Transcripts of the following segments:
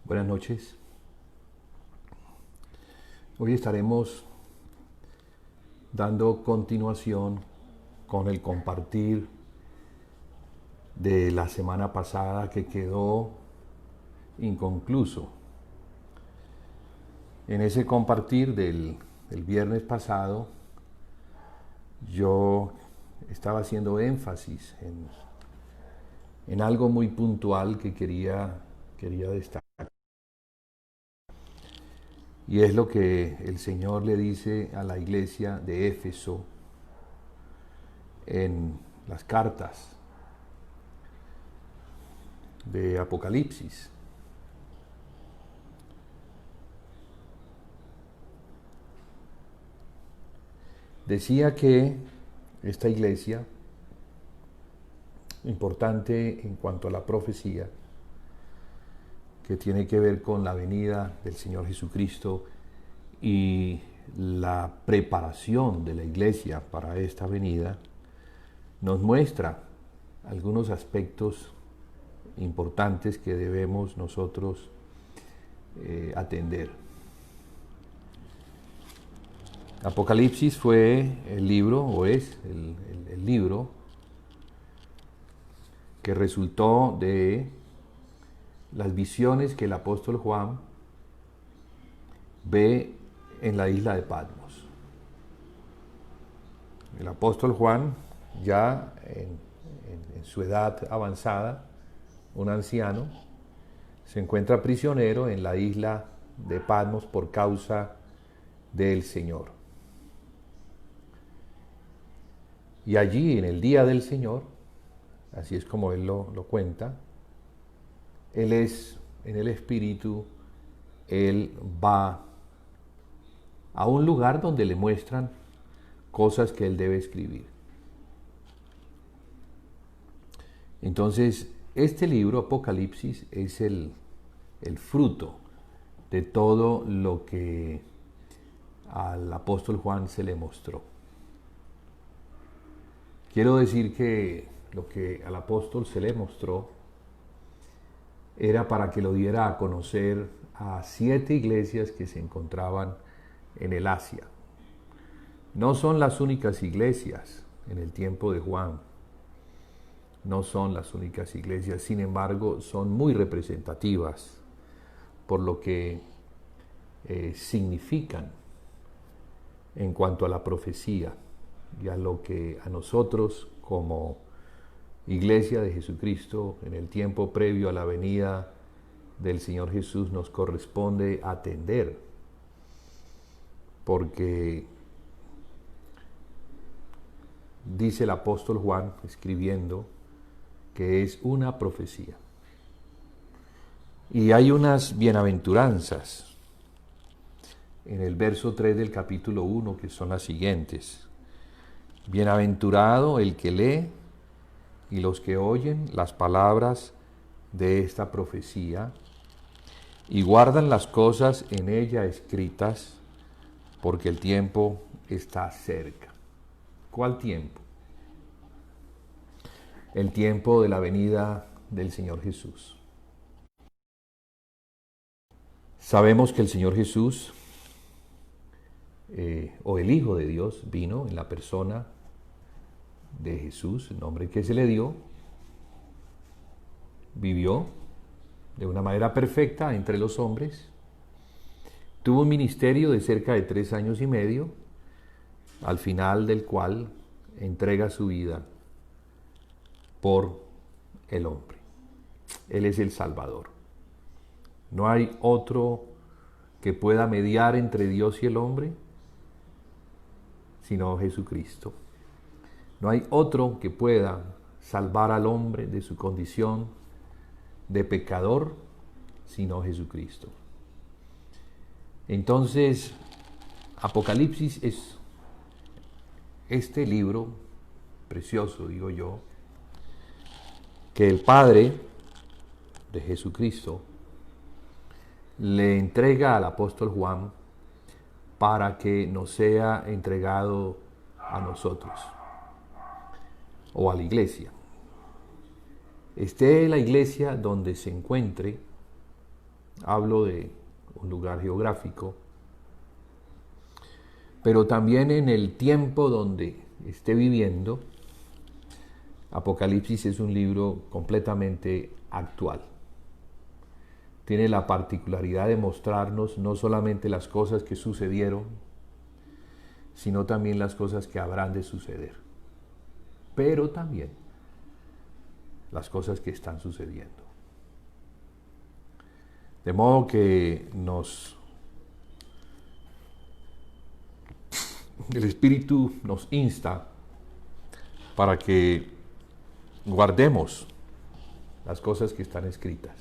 Buenas noches. Hoy estaremos dando continuación con el compartir de la semana pasada que quedó inconcluso. En ese compartir del viernes pasado, yo estaba haciendo énfasis en algo muy puntual que quería destacar. Y es lo que el Señor le dice a la iglesia de Éfeso en las cartas de Apocalipsis. Decía que esta iglesia, importante en cuanto a la profecía, que tiene que ver con la venida del Señor Jesucristo y la preparación de la iglesia para esta venida, nos muestra algunos aspectos importantes que debemos nosotros atender. Apocalipsis fue el libro, o es el libro que resultó de las visiones que el apóstol Juan ve en la isla de Patmos. El apóstol Juan, ya en su edad avanzada, un anciano, se encuentra prisionero en la isla de Patmos por causa del Señor. Y allí, en el día del Señor, así es como él lo cuenta, él es en el Espíritu, él va a un lugar donde le muestran cosas que él debe escribir. Entonces, este libro, Apocalipsis, es el fruto de todo lo que al apóstol Juan se le mostró. Quiero decir que lo que al apóstol se le mostró era para que lo diera a conocer a 7 iglesias que se encontraban en el Asia. No son las únicas iglesias en el tiempo de Juan, no son las únicas iglesias, sin embargo son muy representativas por lo que significan en cuanto a la profecía y a lo que a nosotros como Iglesia de Jesucristo en el tiempo previo a la venida del Señor Jesús nos corresponde atender, porque dice el apóstol Juan escribiendo que es una profecía. Y hay unas bienaventuranzas en el verso 3 del capítulo 1 que son las siguientes: bienaventurado el que lee y los que oyen las palabras de esta profecía y guardan las cosas en ella escritas, porque el tiempo está cerca. ¿Cuál tiempo? El tiempo de la venida del Señor Jesús. Sabemos que el Señor Jesús, o el Hijo de Dios, vino en la persona de Jesús, el nombre que se le dio, vivió de una manera perfecta entre los hombres, tuvo un ministerio de cerca de 3 años y medio, al final del cual entrega su vida por el hombre. Él es el Salvador. No hay otro que pueda mediar entre Dios y el hombre, sino Jesucristo. No hay otro que pueda salvar al hombre de su condición de pecador, sino Jesucristo. Entonces, Apocalipsis es este libro precioso, digo yo, que el Padre de Jesucristo le entrega al apóstol Juan para que nos sea entregado a nosotros o a la iglesia. Esté la iglesia donde se encuentre, hablo de un lugar geográfico, pero también en el tiempo donde esté viviendo. Apocalipsis es un libro completamente actual. Tiene la particularidad de mostrarnos no solamente las cosas que sucedieron, sino también las cosas que habrán de suceder, pero también las cosas que están sucediendo. De modo que el Espíritu nos insta para que guardemos las cosas que están escritas.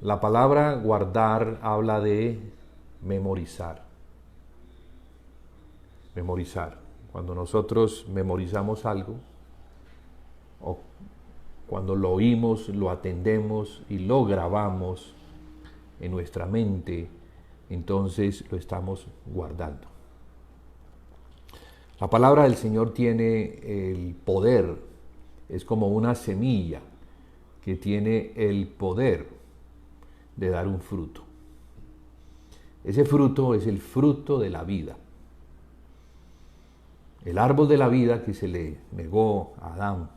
La palabra guardar habla de memorizar. Memorizar. Cuando nosotros memorizamos algo, o cuando lo oímos, lo atendemos y lo grabamos en nuestra mente, entonces lo estamos guardando. La palabra del Señor tiene el poder, es como una semilla que tiene el poder de dar un fruto. Ese fruto es el fruto de la vida. El árbol de la vida que se le negó a Adán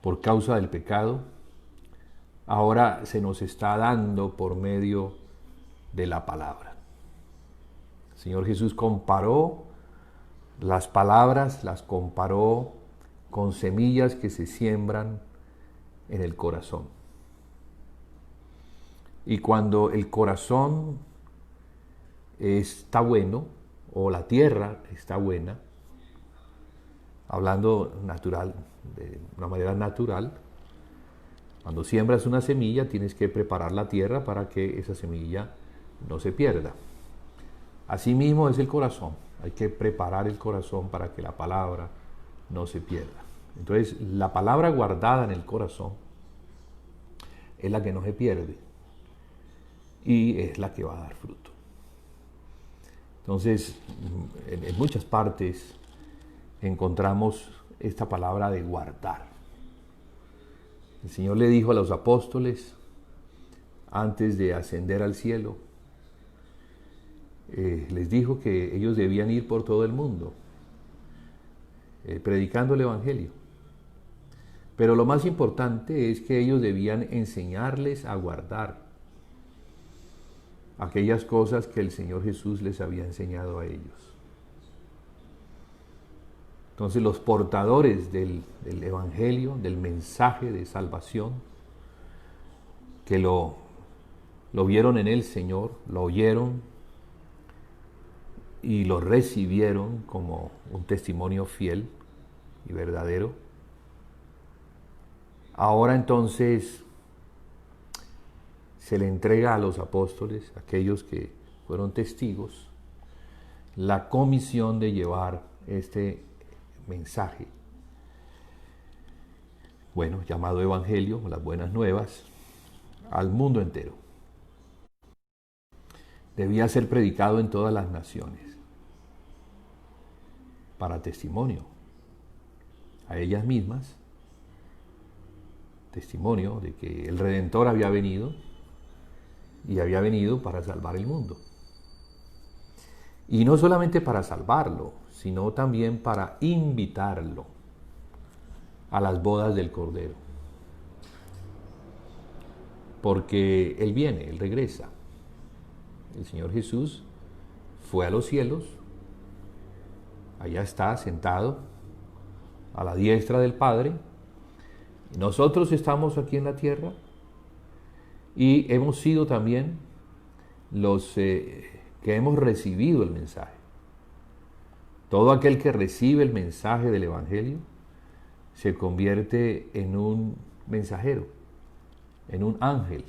por causa del pecado, ahora se nos está dando por medio de la palabra. El Señor Jesús comparó las palabras, las comparó con semillas que se siembran en el corazón. Y cuando el corazón está bueno, o la tierra está buena, hablando natural, de una manera natural, cuando siembras una semilla tienes que preparar la tierra para que esa semilla no se pierda. Asimismo es el corazón, hay que preparar el corazón para que la palabra no se pierda. Entonces la palabra guardada en el corazón es la que no se pierde y es la que va a dar fruto. Entonces en muchas partes encontramos esta palabra de guardar. El Señor le dijo a los apóstoles antes de ascender al cielo, les dijo que ellos debían ir por todo el mundo predicando el Evangelio. Pero lo más importante es que ellos debían enseñarles a guardar aquellas cosas que el Señor Jesús les había enseñado a ellos. Entonces los portadores del Evangelio, del mensaje de salvación, que lo vieron en el Señor, lo oyeron y lo recibieron como un testimonio fiel y verdadero, ahora entonces se le entrega a los apóstoles, aquellos que fueron testigos, la comisión de llevar este mensaje, bueno, llamado Evangelio, las buenas nuevas, al mundo entero. Debía ser predicado en todas las naciones, para testimonio a ellas mismas, testimonio de que el Redentor había venido y había venido para salvar el mundo. Y no solamente para salvarlo, sino también para invitarlo a las bodas del Cordero. Porque Él viene, Él regresa. El Señor Jesús fue a los cielos, allá está sentado a la diestra del Padre, y nosotros estamos aquí en la tierra y hemos sido también los que hemos recibido el mensaje. Todo aquel que recibe el mensaje del Evangelio se convierte en un mensajero, en un ángel.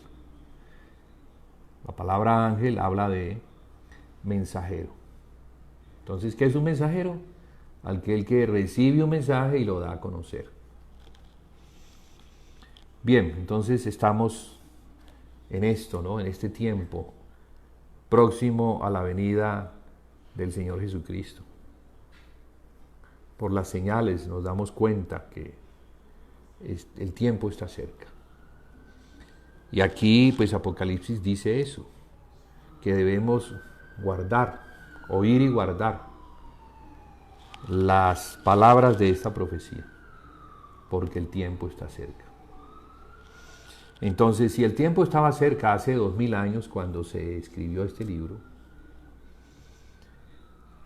La palabra ángel habla de mensajero. Entonces, ¿qué es un mensajero? Aquel que recibe un mensaje y lo da a conocer. Bien, entonces estamos en esto, ¿no? En este tiempo próximo a la venida del Señor Jesucristo. Por las señales nos damos cuenta que el tiempo está cerca. Y aquí pues Apocalipsis dice eso, que debemos guardar, oír y guardar las palabras de esta profecía, porque el tiempo está cerca. Entonces, si el tiempo estaba cerca hace 2000 años cuando se escribió este libro,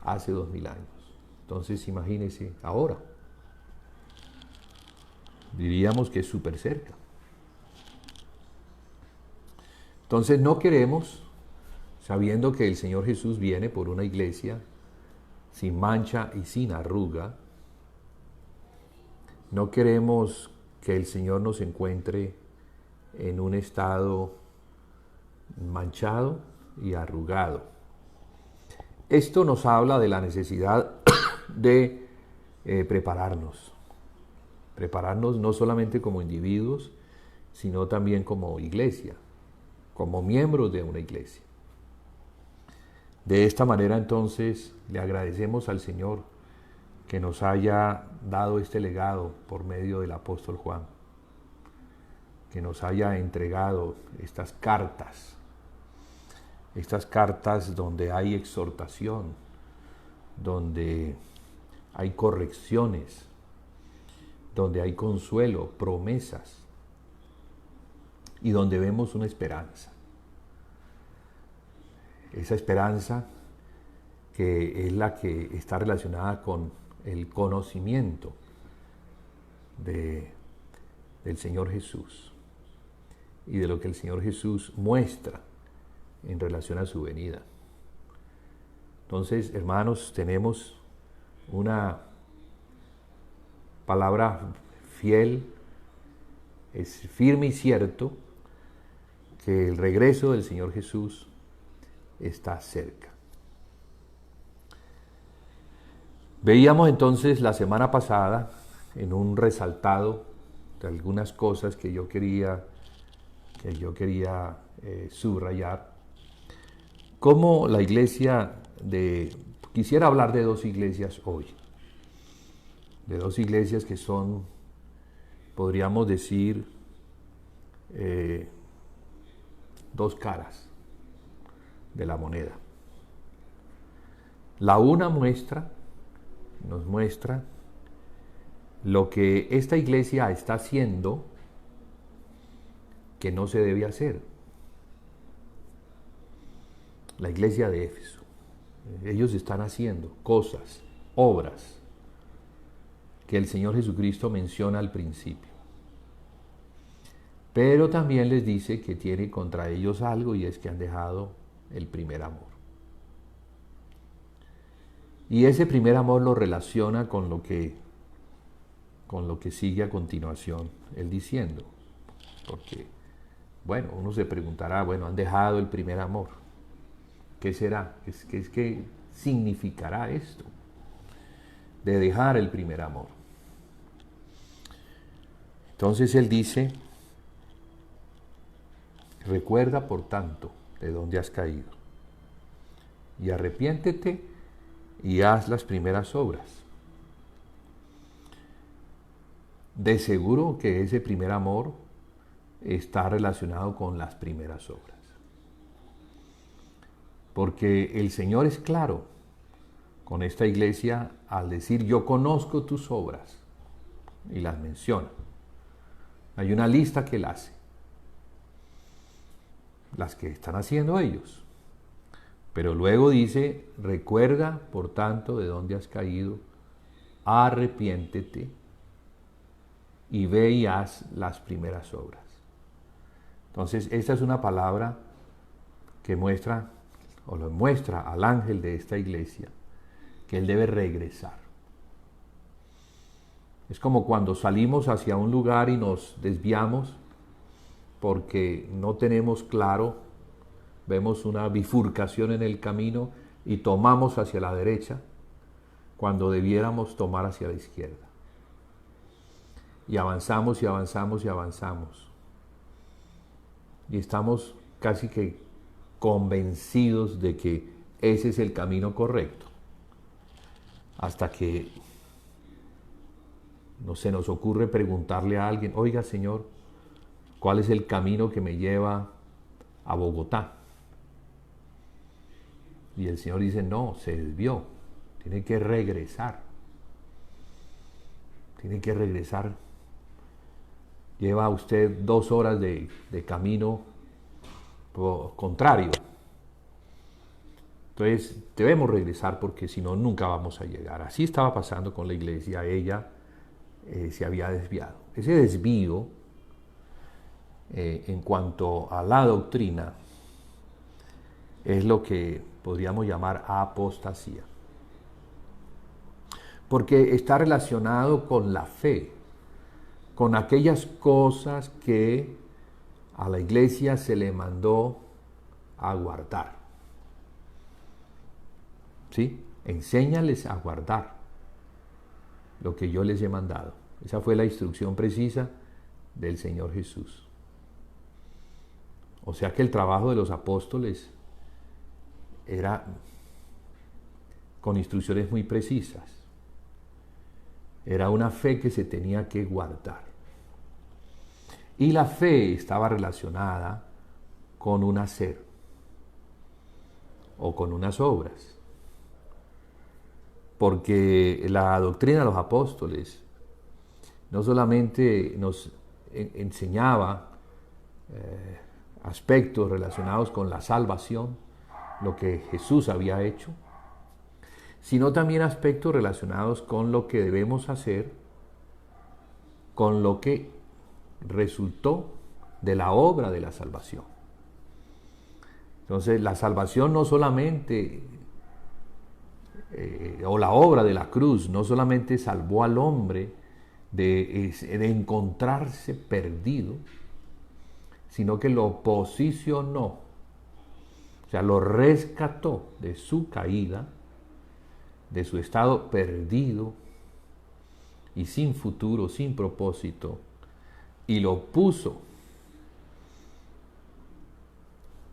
hace 2000 años, entonces imagínense ahora, diríamos que es súper cerca. Entonces no queremos, sabiendo que el Señor Jesús viene por una iglesia sin mancha y sin arruga, no queremos que el Señor nos encuentre en un estado manchado y arrugado. Esto nos habla de la necesidad de prepararnos no solamente como individuos, sino también como iglesia, como miembros de una iglesia. De esta manera entonces le agradecemos al Señor que nos haya dado este legado por medio del apóstol Juan, que nos haya entregado estas cartas donde hay exhortación, donde hay correcciones, donde hay consuelo, promesas, y donde vemos una esperanza. Esa esperanza que es la que está relacionada con el conocimiento del Señor Jesús y de lo que el Señor Jesús muestra en relación a su venida. Entonces, hermanos, tenemos una palabra fiel, es firme y cierto que el regreso del Señor Jesús está cerca. Veíamos entonces la semana pasada en un resaltado de algunas cosas que yo quería subrayar, cómo la iglesia quisiera hablar de dos iglesias hoy, de dos iglesias que son, podríamos decir, dos caras de la moneda. La una nos muestra lo que esta iglesia está haciendo que no se debe hacer. La iglesia de Éfeso. Ellos están haciendo cosas, obras, que el Señor Jesucristo menciona al principio. Pero también les dice que tiene contra ellos algo, y es que han dejado el primer amor. Y ese primer amor lo relaciona con lo que sigue a continuación, él diciendo. Porque, bueno, uno se preguntará, bueno, han dejado el primer amor. ¿Qué será? ¿Qué significará esto de dejar el primer amor? Entonces él dice, recuerda por tanto de dónde has caído y arrepiéntete y haz las primeras obras. De seguro que ese primer amor está relacionado con las primeras obras. Porque el Señor es claro con esta iglesia al decir, yo conozco tus obras, y las menciona. Hay una lista que él hace, las que están haciendo ellos. Pero luego dice, recuerda por tanto de dónde has caído, arrepiéntete y ve y haz las primeras obras. Entonces, esta es una palabra que muestra, o lo muestra al ángel de esta iglesia, que él debe regresar. Es como cuando salimos hacia un lugar y nos desviamos porque no tenemos claro, vemos una bifurcación en el camino y tomamos hacia la derecha cuando debiéramos tomar hacia la izquierda. Y avanzamos y avanzamos y avanzamos. Y estamos casi que convencidos de que ese es el camino correcto. Hasta que no se nos ocurre preguntarle a alguien, oiga, Señor, ¿Cuál es el camino que me lleva a Bogotá? Y el Señor dice, no, se desvió, tiene que regresar. Tiene que regresar. Lleva usted 2 horas de camino contrario. Entonces debemos regresar porque si no, nunca vamos a llegar. Así estaba pasando con la iglesia. Ella se había desviado. Ese desvío, en cuanto a la doctrina, es lo que podríamos llamar apostasía. Porque está relacionado con la fe, con aquellas cosas que a la iglesia se le mandó a guardar. ¿Sí? Enséñales a guardar lo que yo les he mandado. Esa fue la instrucción precisa del Señor Jesús. O sea que el trabajo de los apóstoles era con instrucciones muy precisas. Era una fe que se tenía que guardar. Y la fe estaba relacionada con un hacer o con unas obras. Porque la doctrina de los apóstoles no solamente nos enseñaba aspectos relacionados con la salvación, lo que Jesús había hecho, sino también aspectos relacionados con lo que debemos hacer, con lo que resultó de la obra de la salvación. Entonces, la salvación no solamente, o la obra de la cruz, no solamente salvó al hombre de encontrarse perdido, sino que lo posicionó, o sea, lo rescató de su caída, de su estado perdido y sin futuro, sin propósito, y lo puso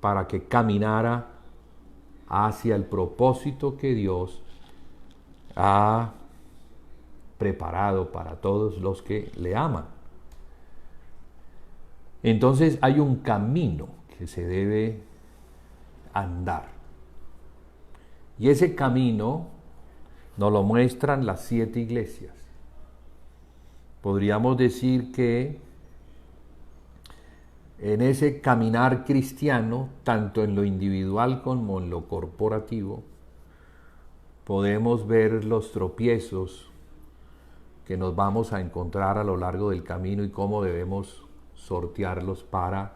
para que caminara hacia el propósito que Dios ha preparado para todos los que le aman. Entonces hay un camino que se debe andar. Y ese camino nos lo muestran las 7 iglesias. Podríamos decir que en ese caminar cristiano, tanto en lo individual como en lo corporativo, podemos ver los tropiezos que nos vamos a encontrar a lo largo del camino y cómo debemos sortearlos para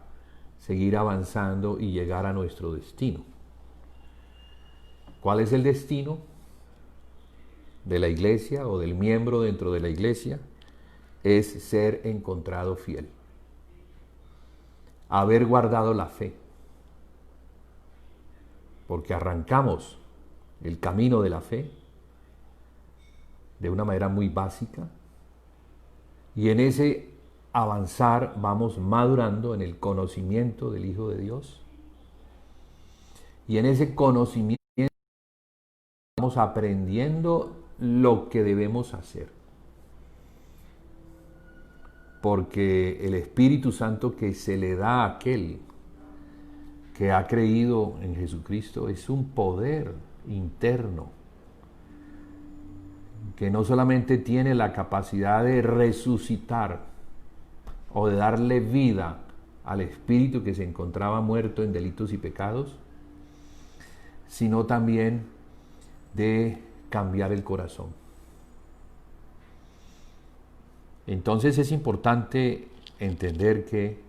seguir avanzando y llegar a nuestro destino. ¿Cuál es el destino de la iglesia o del miembro dentro de la iglesia? Es ser encontrado fiel, haber guardado la fe, porque arrancamos el camino de la fe de una manera muy básica y en ese avanzar vamos madurando en el conocimiento del Hijo de Dios y en ese conocimiento vamos aprendiendo lo que debemos hacer, porque el Espíritu Santo que se le da a aquel que ha creído en Jesucristo es un poder interno que no solamente tiene la capacidad de resucitar o de darle vida al espíritu que se encontraba muerto en delitos y pecados, sino también de cambiar el corazón. Entonces es importante entender que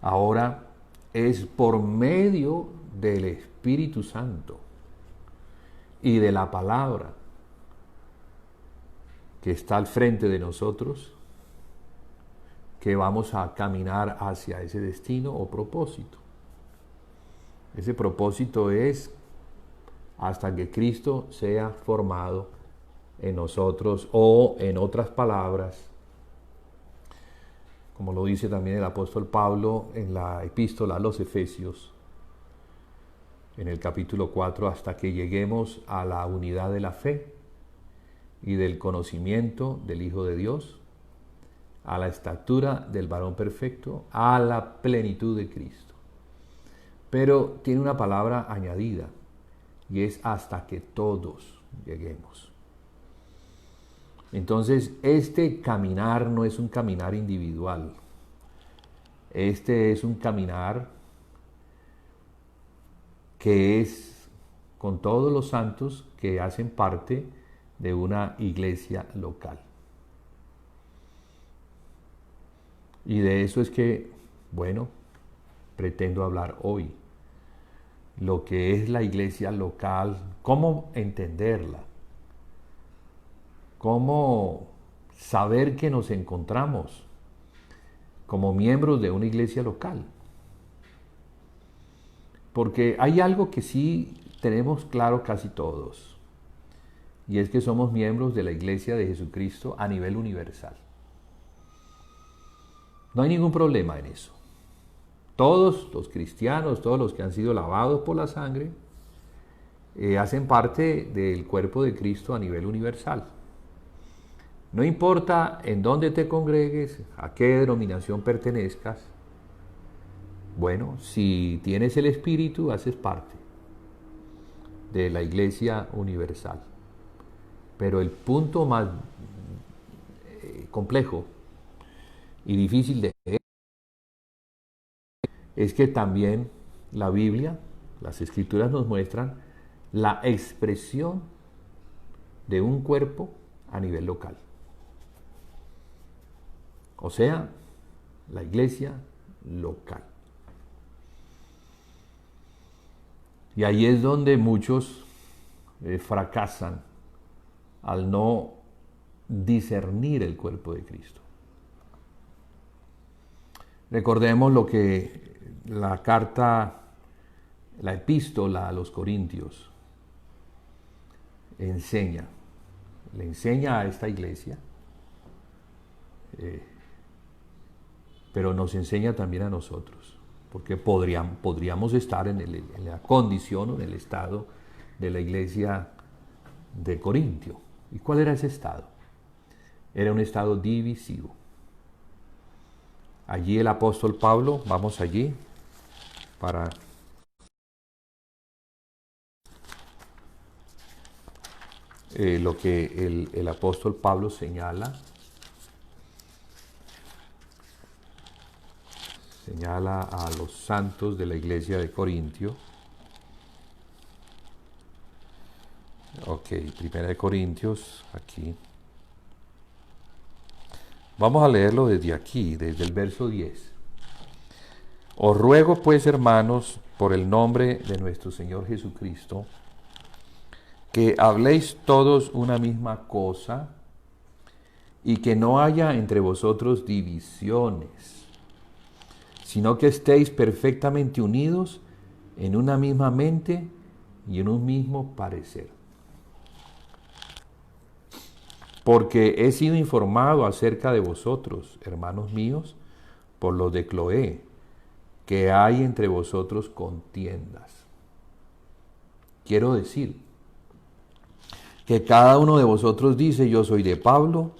ahora es por medio del Espíritu Santo y de la palabra que está al frente de nosotros que vamos a caminar hacia ese destino o propósito. Ese propósito es hasta que Cristo sea formado en nosotros, o en otras palabras, como lo dice también el apóstol Pablo en la epístola a los Efesios, en el capítulo 4, hasta que lleguemos a la unidad de la fe y del conocimiento del Hijo de Dios, a la estatura del varón perfecto, a la plenitud de Cristo. Pero tiene una palabra añadida, y es hasta que todos lleguemos. Entonces, este caminar no es un caminar individual. Este es un caminar que es con todos los santos que hacen parte de una iglesia local. Y de eso es que, bueno, pretendo hablar hoy. Lo que es la iglesia local, cómo entenderla, cómo saber que nos encontramos como miembros de una iglesia local. Porque hay algo que sí tenemos claro casi todos, y es que somos miembros de la iglesia de Jesucristo a nivel universal. No hay ningún problema en eso. Todos los cristianos, todos los que han sido lavados por la sangre, hacen parte del cuerpo de Cristo a nivel universal. No importa en dónde te congregues, a qué denominación pertenezcas, bueno, si tienes el Espíritu, haces parte de la iglesia universal. Pero el punto más complejo y difícil de ver es que también la Biblia, las Escrituras nos muestran la expresión de un cuerpo a nivel local. O sea, la iglesia local. Y ahí es donde muchos fracasan al no discernir el cuerpo de Cristo. Recordemos lo que la carta, la epístola a los Corintios enseña. Le enseña a esta iglesia, pero nos enseña también a nosotros, porque podríamos estar en la condición o en el estado de la iglesia de Corintio. ¿Y cuál era ese estado? Era un estado divisivo. Allí el apóstol Pablo, vamos allí para lo que el apóstol Pablo señala a los santos de la iglesia de Corintio. Ok, Primera de Corintios, aquí. Vamos a leerlo desde aquí, desde el verso 10. Os ruego pues, hermanos, por el nombre de nuestro Señor Jesucristo, que habléis todos una misma cosa y que no haya entre vosotros divisiones, sino que estéis perfectamente unidos en una misma mente y en un mismo parecer. Porque he sido informado acerca de vosotros, hermanos míos, por los de Cloé, que hay entre vosotros contiendas. Quiero decir que cada uno de vosotros dice: yo soy de Pablo,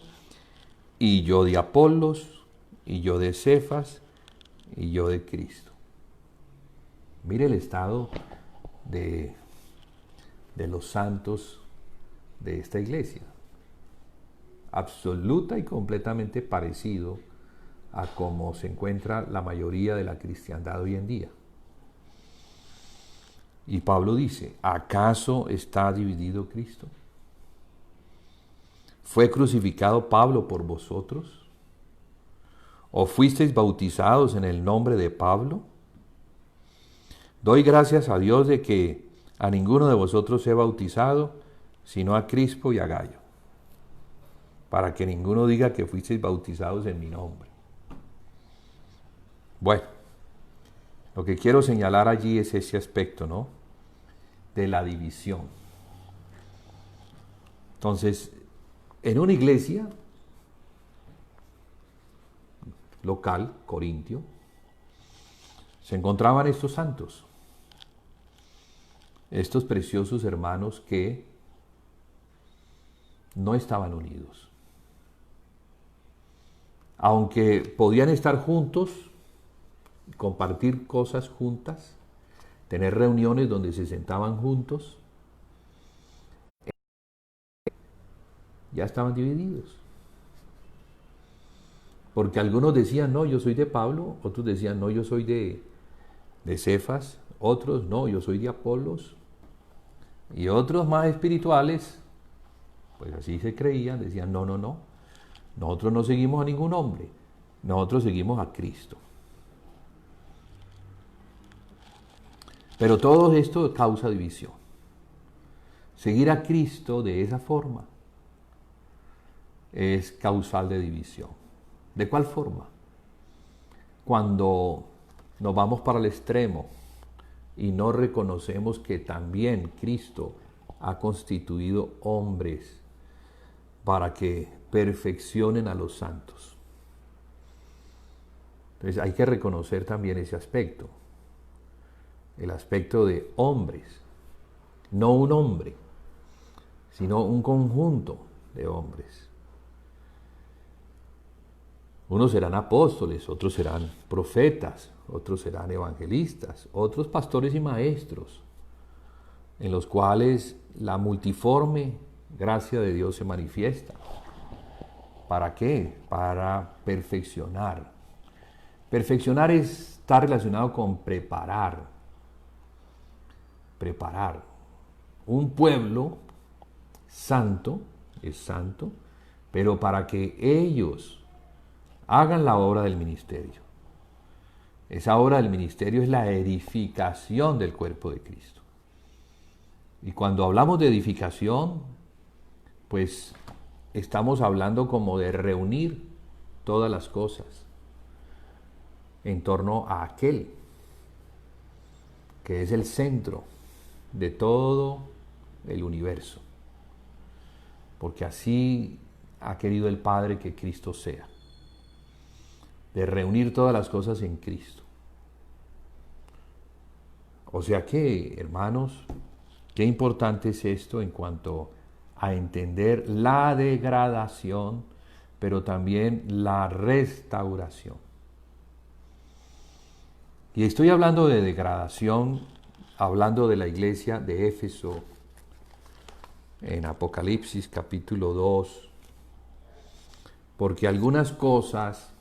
y yo de Apolos, y yo de Cefas, y yo de Cristo. Mire el estado de los santos de esta iglesia. Absoluta y completamente parecido a cómo se encuentra la mayoría de la cristiandad hoy en día. Y Pablo dice: ¿acaso está dividido Cristo? ¿Fue crucificado Pablo por vosotros? ¿O fuisteis bautizados en el nombre de Pablo? Doy gracias a Dios de que a ninguno de vosotros he bautizado, sino a Crispo y a Gayo, para que ninguno diga que fuisteis bautizados en mi nombre. Bueno, lo que quiero señalar allí es ese aspecto, ¿no?, de la división. Entonces, en una iglesia local, Corintio, se encontraban estos santos, estos preciosos hermanos que no estaban unidos. aunque podían estar juntos, compartir cosas juntas, tener reuniones donde se sentaban juntos, ya estaban divididos. Porque algunos decían, no, yo soy de Pablo, otros decían, no, yo soy de Cefas, otros, no, yo soy de Apolos, y otros más espirituales, pues así se creían, decían, no, no, no, nosotros no seguimos a ningún hombre, nosotros seguimos a Cristo. Pero todo esto causa división. Seguir a Cristo de esa forma es causal de división. ¿De cuál forma? Cuando nos vamos para el extremo y no reconocemos que también Cristo ha constituido hombres para que perfeccionen a los santos. Entonces hay que reconocer también ese aspecto, el aspecto de hombres, no un hombre, sino un conjunto de hombres. Unos serán apóstoles, otros serán profetas, otros serán evangelistas, otros pastores y maestros, en los cuales la multiforme gracia de Dios se manifiesta. ¿Para qué? Para perfeccionar. Perfeccionar está relacionado con preparar. Preparar. Un pueblo santo, es santo, pero para que ellos hagan la obra del ministerio. Esa obra del ministerio es la edificación del cuerpo de Cristo. Y cuando hablamos de edificación, pues estamos hablando como de reunir todas las cosas en torno a aquel que es el centro de todo el universo. Porque así ha querido el Padre que Cristo sea. De reunir todas las cosas en Cristo. O sea que, hermanos, qué importante es esto en cuanto a entender la degradación, pero también la restauración. Y estoy hablando de degradación, hablando de la iglesia de Éfeso, en Apocalipsis capítulo 2, porque algunas cosas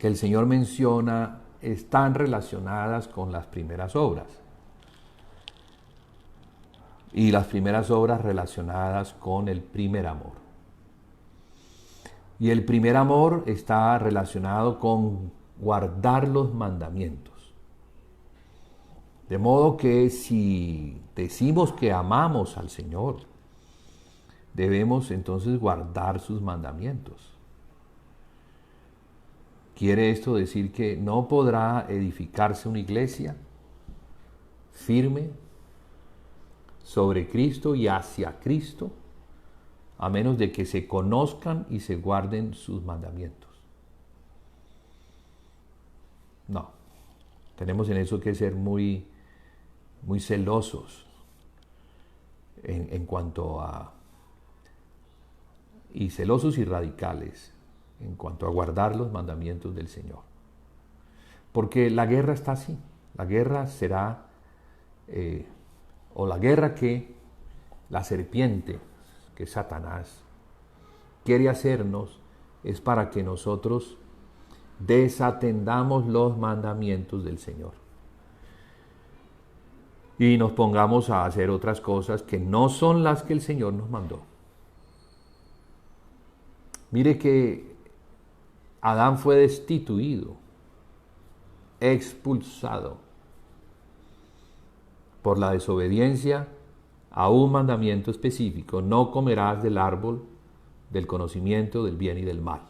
que el Señor menciona están relacionadas con las primeras obras. Y las primeras obras relacionadas con el primer amor. Y el primer amor está relacionado con guardar los mandamientos. De modo que si decimos que amamos al Señor, debemos entonces guardar sus mandamientos. ¿Quiere esto decir que no podrá edificarse una iglesia firme sobre Cristo y hacia Cristo a menos de que se conozcan y se guarden sus mandamientos? No, tenemos en eso que ser muy celosos en cuanto a, y celosos y radicales en cuanto a guardar los mandamientos del Señor. Porque la guerra está así. La guerra será, o la guerra que la serpiente, que es Satanás, quiere hacernos, es para que nosotros desatendamos los mandamientos del Señor. Y nos pongamos a hacer otras cosas que no son las que el Señor nos mandó. Mire que Adán fue destituido, expulsado por la desobediencia a un mandamiento específico: no comerás del árbol del conocimiento del bien y del mal,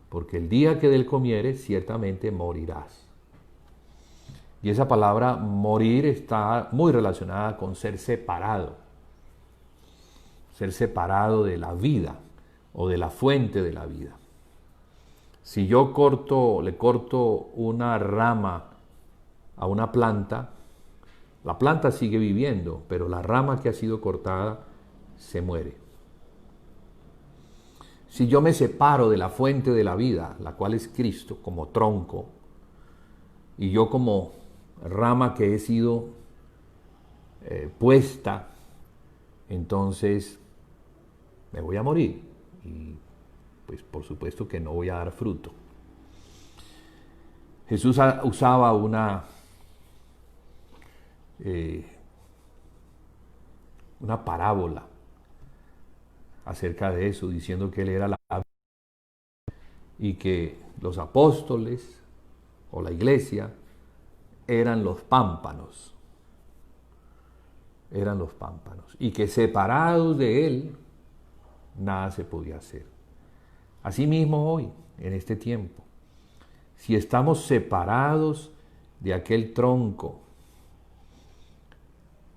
porque el día que del comieres ciertamente morirás. Y esa palabra morir está muy relacionada con ser separado de la vida o de la fuente de la vida. Si yo le corto una rama a una planta, la planta sigue viviendo, pero la rama que ha sido cortada se muere. Si yo me separo de la fuente de la vida, la cual es Cristo, como tronco, y yo como rama que he sido puesta, entonces me voy a morir. Y pues por supuesto que no voy a dar fruto. Jesús usaba una parábola acerca de eso, diciendo que Él era la vid y que los apóstoles o la iglesia eran los pámpanos, y que separados de Él nada se podía hacer. Asimismo hoy, en este tiempo, si estamos separados de aquel tronco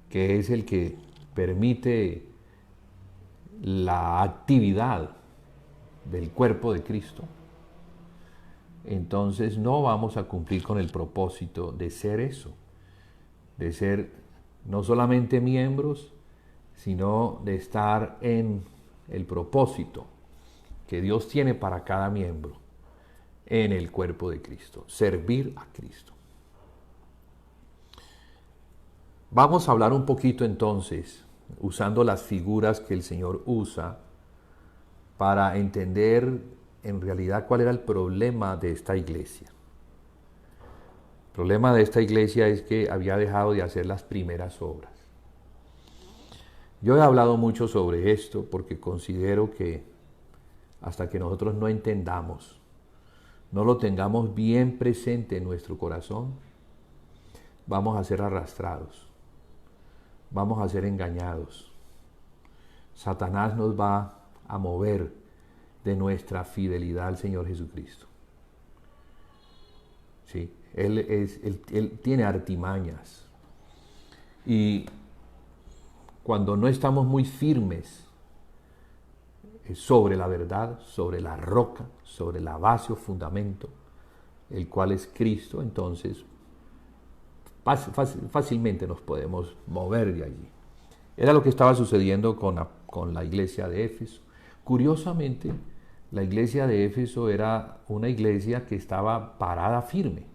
que es el que permite la actividad del cuerpo de Cristo, entonces no vamos a cumplir con el propósito de ser eso, de ser no solamente miembros, sino de estar en el propósito que Dios tiene para cada miembro en el cuerpo de Cristo, servir a Cristo. Vamos a hablar un poquito entonces, usando las figuras que el Señor usa, para entender en realidad cuál era el problema de esta iglesia. El problema de esta iglesia es que había dejado de hacer las primeras obras. Yo he hablado mucho sobre esto porque considero que hasta que nosotros no entendamos, no lo tengamos bien presente en nuestro corazón, vamos a ser arrastrados, vamos a ser engañados. Satanás nos va a mover de nuestra fidelidad al Señor Jesucristo. Sí, Él tiene artimañas. Y cuando no estamos muy firmes sobre la verdad, sobre la roca, sobre la base o fundamento, el cual es Cristo, entonces fácilmente nos podemos mover de allí. Era lo que estaba sucediendo con la iglesia de Éfeso. Curiosamente, la iglesia de Éfeso era una iglesia que estaba parada firme.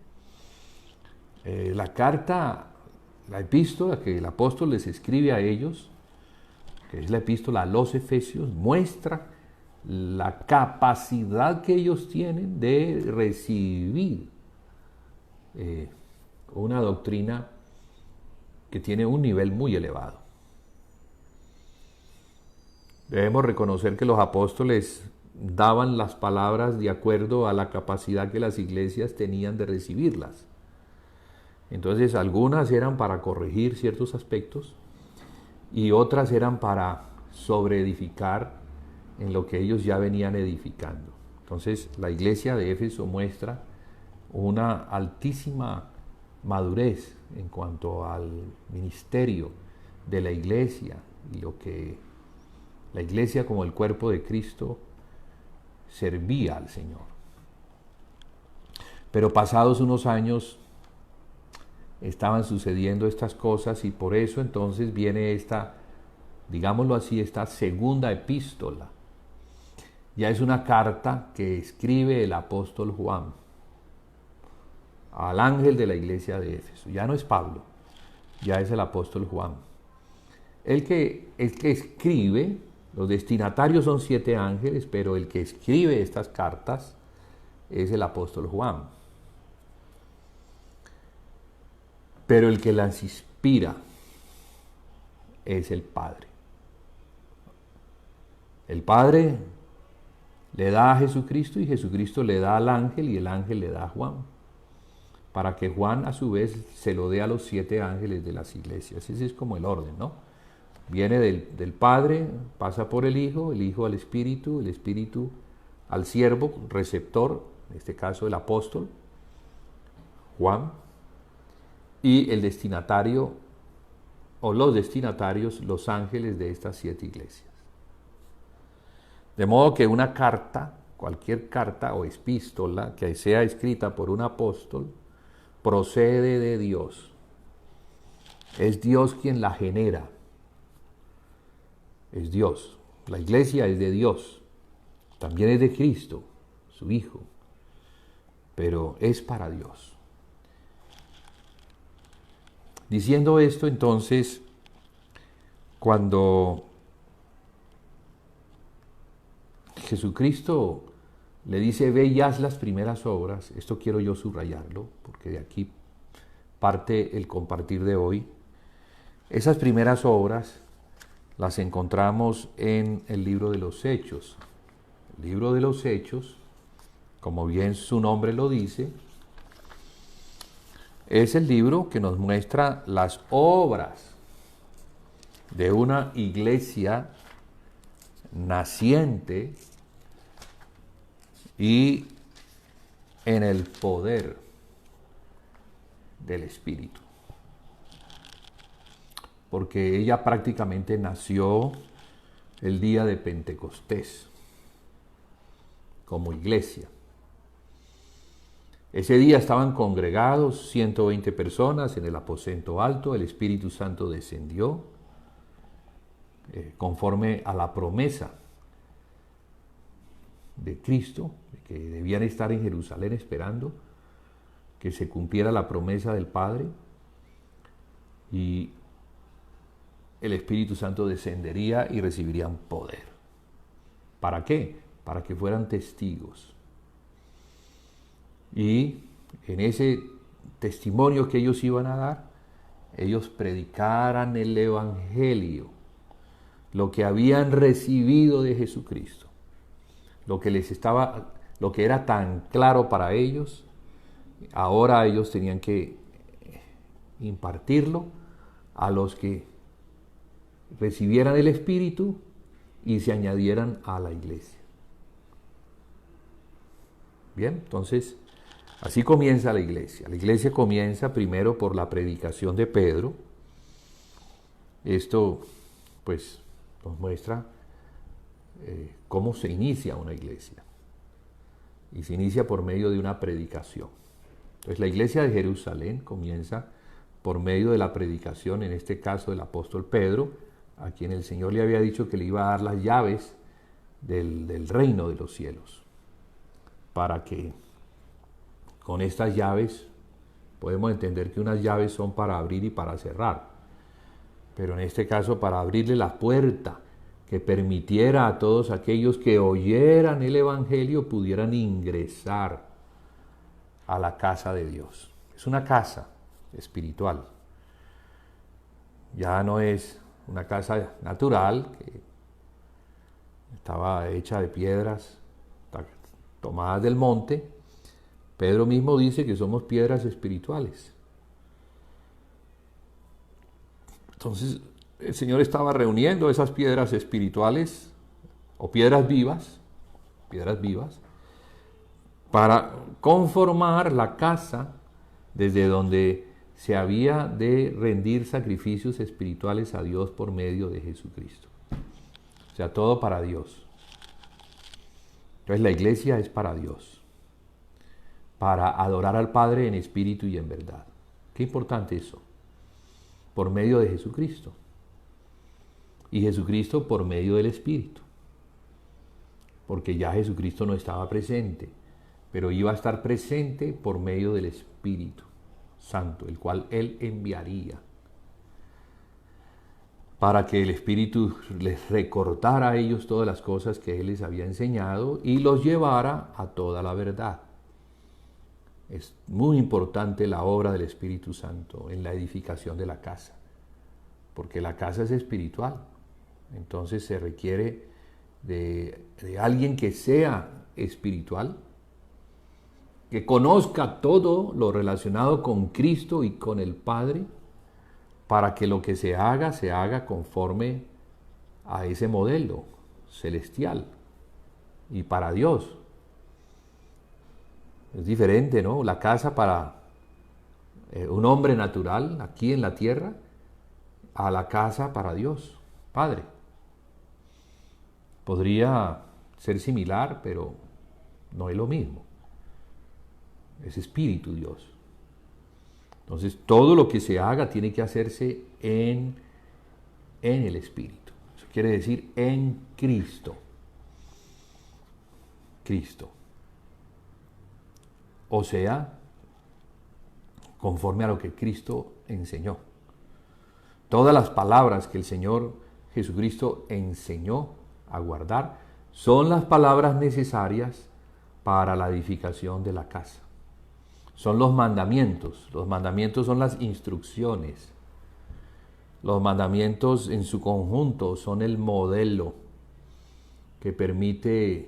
La epístola que el apóstol les escribe a ellos, que es la epístola a los Efesios, muestra la capacidad que ellos tienen de recibir una doctrina que tiene un nivel muy elevado. Debemos reconocer que los apóstoles daban las palabras de acuerdo a la capacidad que las iglesias tenían de recibirlas. Entonces, algunas eran para corregir ciertos aspectos y otras eran para sobreedificar en lo que ellos ya venían edificando. Entonces, la iglesia de Éfeso muestra una altísima madurez en cuanto al ministerio de la iglesia y lo que la iglesia como el cuerpo de Cristo servía al Señor. Pero pasados unos años estaban sucediendo estas cosas y por eso entonces viene esta, digámoslo así, esta segunda epístola. Ya es una carta que escribe el apóstol Juan al ángel de la iglesia de Éfeso. Ya no es Pablo, ya es el apóstol Juan. El que escribe, los destinatarios son 7 ángeles, pero el que escribe estas cartas es el apóstol Juan. Pero el que las inspira es el Padre. El Padre le da a Jesucristo y Jesucristo le da al ángel y el ángel le da a Juan, para que Juan a su vez se lo dé a los 7 ángeles de las iglesias. Ese es como el orden, ¿no? Viene del Padre, pasa por el Hijo al Espíritu, el Espíritu al siervo, receptor, en este caso el apóstol, Juan, y el destinatario, o los destinatarios, los ángeles de estas 7 iglesias. De modo que una carta, cualquier carta o epístola que sea escrita por un apóstol, procede de Dios. Es Dios quien la genera. Es Dios. La iglesia es de Dios. también es de Cristo, su Hijo, pero es para Dios. Diciendo esto, entonces, cuando Jesucristo le dice, ve y haz las primeras obras, esto quiero yo subrayarlo, porque de aquí parte el compartir de hoy. Esas primeras obras las encontramos en el libro de los Hechos. El libro de los Hechos, como bien su nombre lo dice, es el libro que nos muestra las obras de una iglesia naciente y en el poder del Espíritu. Porque ella prácticamente nació el día de Pentecostés, como iglesia. Ese día estaban congregados 120 personas en el aposento alto, el Espíritu Santo descendió conforme a la promesa de Cristo, que debían estar en Jerusalén esperando que se cumpliera la promesa del Padre, y el Espíritu Santo descendería y recibirían poder. ¿Para qué? Para que fueran testigos. Y en ese testimonio que ellos iban a dar, ellos predicaran el Evangelio, lo que habían recibido de Jesucristo, lo que era tan claro para ellos, ahora ellos tenían que impartirlo a los que recibieran el Espíritu y se añadieran a la iglesia. Bien, entonces así comienza la iglesia. La iglesia comienza primero por la predicación de Pedro. Esto pues nos muestra cómo se inicia una iglesia. Y se inicia por medio de una predicación. Entonces la iglesia de Jerusalén comienza por medio de la predicación, en este caso del apóstol Pedro, a quien el Señor le había dicho que le iba a dar las llaves del reino de los cielos, para que con estas llaves, podemos entender que unas llaves son para abrir y para cerrar, pero en este caso para abrirle la puerta que permitiera a todos aquellos que oyeran el Evangelio pudieran ingresar a la casa de Dios. Es una casa espiritual. Ya no es una casa natural que estaba hecha de piedras tomadas del monte. Pedro mismo dice que somos piedras espirituales. Entonces el Señor estaba reuniendo esas piedras espirituales o piedras vivas, para conformar la casa desde donde se había de rendir sacrificios espirituales a Dios por medio de Jesucristo. O sea, todo para Dios. Entonces la iglesia es para Dios, para adorar al Padre en espíritu y en verdad. Qué importante eso. Por medio de Jesucristo. Y Jesucristo por medio del Espíritu. Porque ya Jesucristo no estaba presente, pero iba a estar presente por medio del Espíritu Santo, el cual Él enviaría, para que el Espíritu les recordara a ellos todas las cosas que Él les había enseñado y los llevara a toda la verdad. Es muy importante la obra del Espíritu Santo en la edificación de la casa, porque la casa es espiritual. Entonces se requiere de alguien que sea espiritual, que conozca todo lo relacionado con Cristo y con el Padre, para que lo que se haga conforme a ese modelo celestial y para Dios. Es diferente, ¿no? La casa para un hombre natural aquí en la tierra a la casa para Dios, Padre. Podría ser similar, pero no es lo mismo. Es Espíritu Dios. Entonces, todo lo que se haga tiene que hacerse en el Espíritu. Eso quiere decir en Cristo. Cristo. O sea, conforme a lo que Cristo enseñó. Todas las palabras que el Señor Jesucristo enseñó a guardar son las palabras necesarias para la edificación de la casa. Son los mandamientos. Los mandamientos son las instrucciones. Los mandamientos en su conjunto son el modelo que permite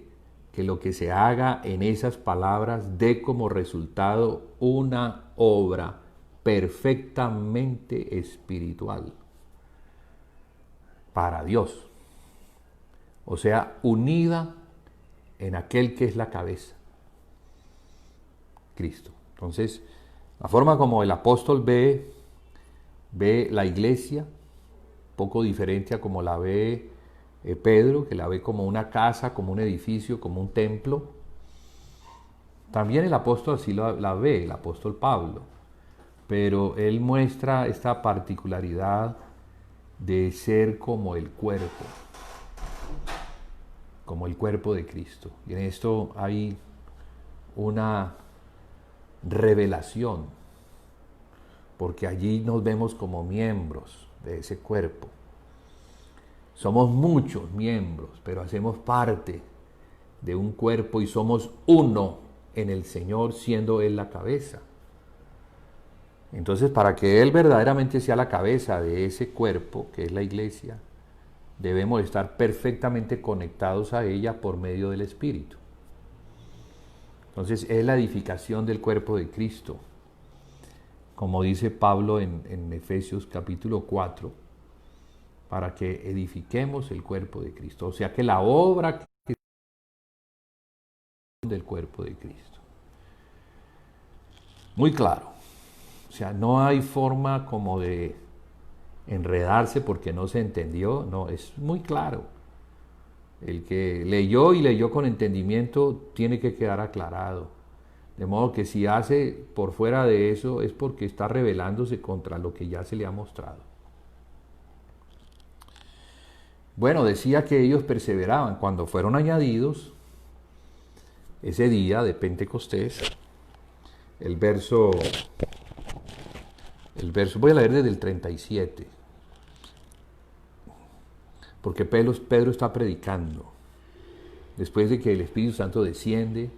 que lo que se haga en esas palabras dé como resultado una obra perfectamente espiritual para Dios. O sea, unida en aquel que es la cabeza, Cristo. Entonces, la forma como el apóstol ve la iglesia, poco diferente a como la ve Pedro, que la ve como una casa, como un edificio, como un templo. También el apóstol así la ve, el apóstol Pablo, pero él muestra esta particularidad de ser como el cuerpo de Cristo. Y en esto hay una revelación, porque allí nos vemos como miembros de ese cuerpo. Somos muchos miembros, pero hacemos parte de un cuerpo y somos uno en el Señor, siendo Él la cabeza. Entonces, para que Él verdaderamente sea la cabeza de ese cuerpo, que es la iglesia, debemos estar perfectamente conectados a ella por medio del Espíritu. Entonces, es la edificación del cuerpo de Cristo, como dice Pablo en Efesios capítulo 4, para que edifiquemos el cuerpo de Cristo. O sea que la obra del cuerpo de Cristo. Muy claro. O sea, no hay forma como de enredarse porque no se entendió. No, es muy claro. El que leyó y leyó con entendimiento tiene que quedar aclarado. De modo que si hace por fuera de eso es porque está rebelándose contra lo que ya se le ha mostrado. Bueno, decía que ellos perseveraban cuando fueron añadidos ese día de Pentecostés. El verso, voy a leer desde el 37, porque Pedro está predicando. Después de que el Espíritu Santo desciende,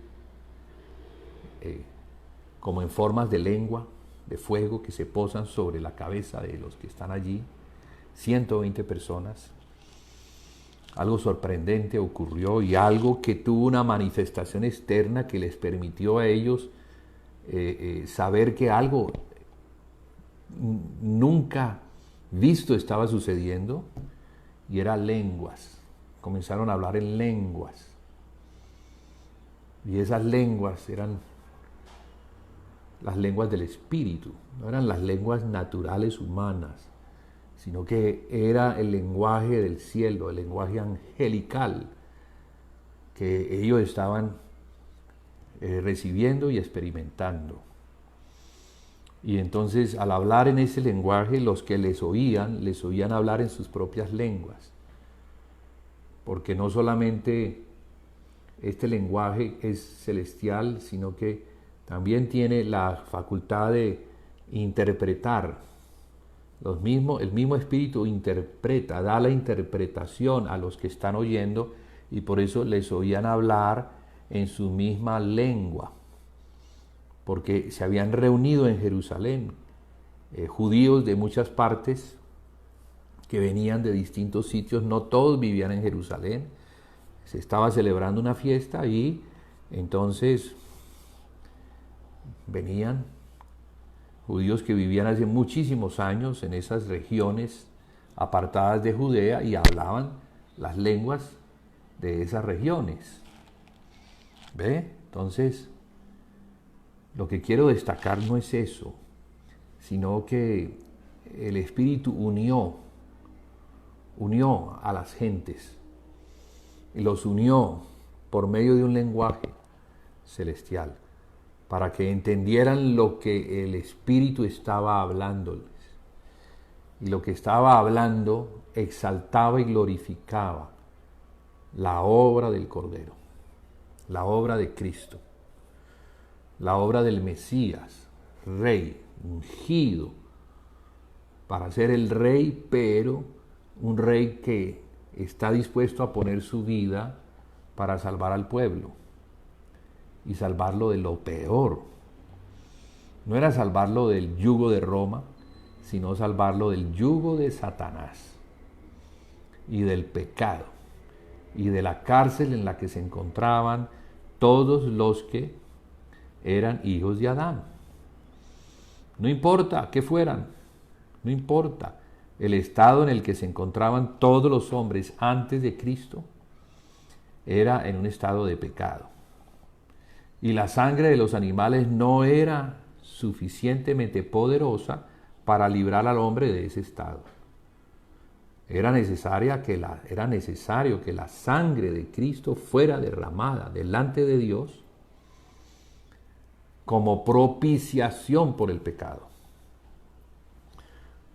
como en formas de lengua, de fuego, que se posan sobre la cabeza de los que están allí, 120 personas. Algo sorprendente ocurrió y algo que tuvo una manifestación externa que les permitió a ellos saber que algo nunca visto estaba sucediendo, y era lenguas. Comenzaron a hablar en lenguas. Y esas lenguas eran las lenguas del Espíritu, no eran las lenguas naturales humanas, sino que era el lenguaje del cielo, el lenguaje angelical que ellos estaban recibiendo y experimentando. Y entonces, al hablar en ese lenguaje, los que les oían hablar en sus propias lenguas, porque no solamente este lenguaje es celestial, sino que también tiene la facultad de interpretar. El mismo Espíritu interpreta, da la interpretación a los que están oyendo, y por eso les oían hablar en su misma lengua, porque se habían reunido en Jerusalén judíos de muchas partes que venían de distintos sitios. No todos vivían en Jerusalén. Se estaba celebrando una fiesta y entonces venían judíos que vivían hace muchísimos años en esas regiones apartadas de Judea y hablaban las lenguas de esas regiones. ¿Ve? Entonces, lo que quiero destacar no es eso, sino que el Espíritu unió a las gentes, y los unió por medio de un lenguaje celestial, para que entendieran lo que el Espíritu estaba hablándoles. Y lo que estaba hablando exaltaba y glorificaba la obra del Cordero. la obra de Cristo, la obra del Mesías, rey, ungido, para ser el rey, pero un rey que está dispuesto a poner su vida para salvar al pueblo y salvarlo de lo peor. No era salvarlo del yugo de Roma, sino salvarlo del yugo de Satanás y del pecado y de la cárcel en la que se encontraban todos los que eran hijos de Adán. No importa qué fueran, no importa el estado en el que se encontraban todos los hombres antes de Cristo, era en un estado de pecado. Y la sangre de los animales no era suficientemente poderosa para librar al hombre de ese estado. Era necesario que la sangre de Cristo fuera derramada delante de Dios como propiciación por el pecado.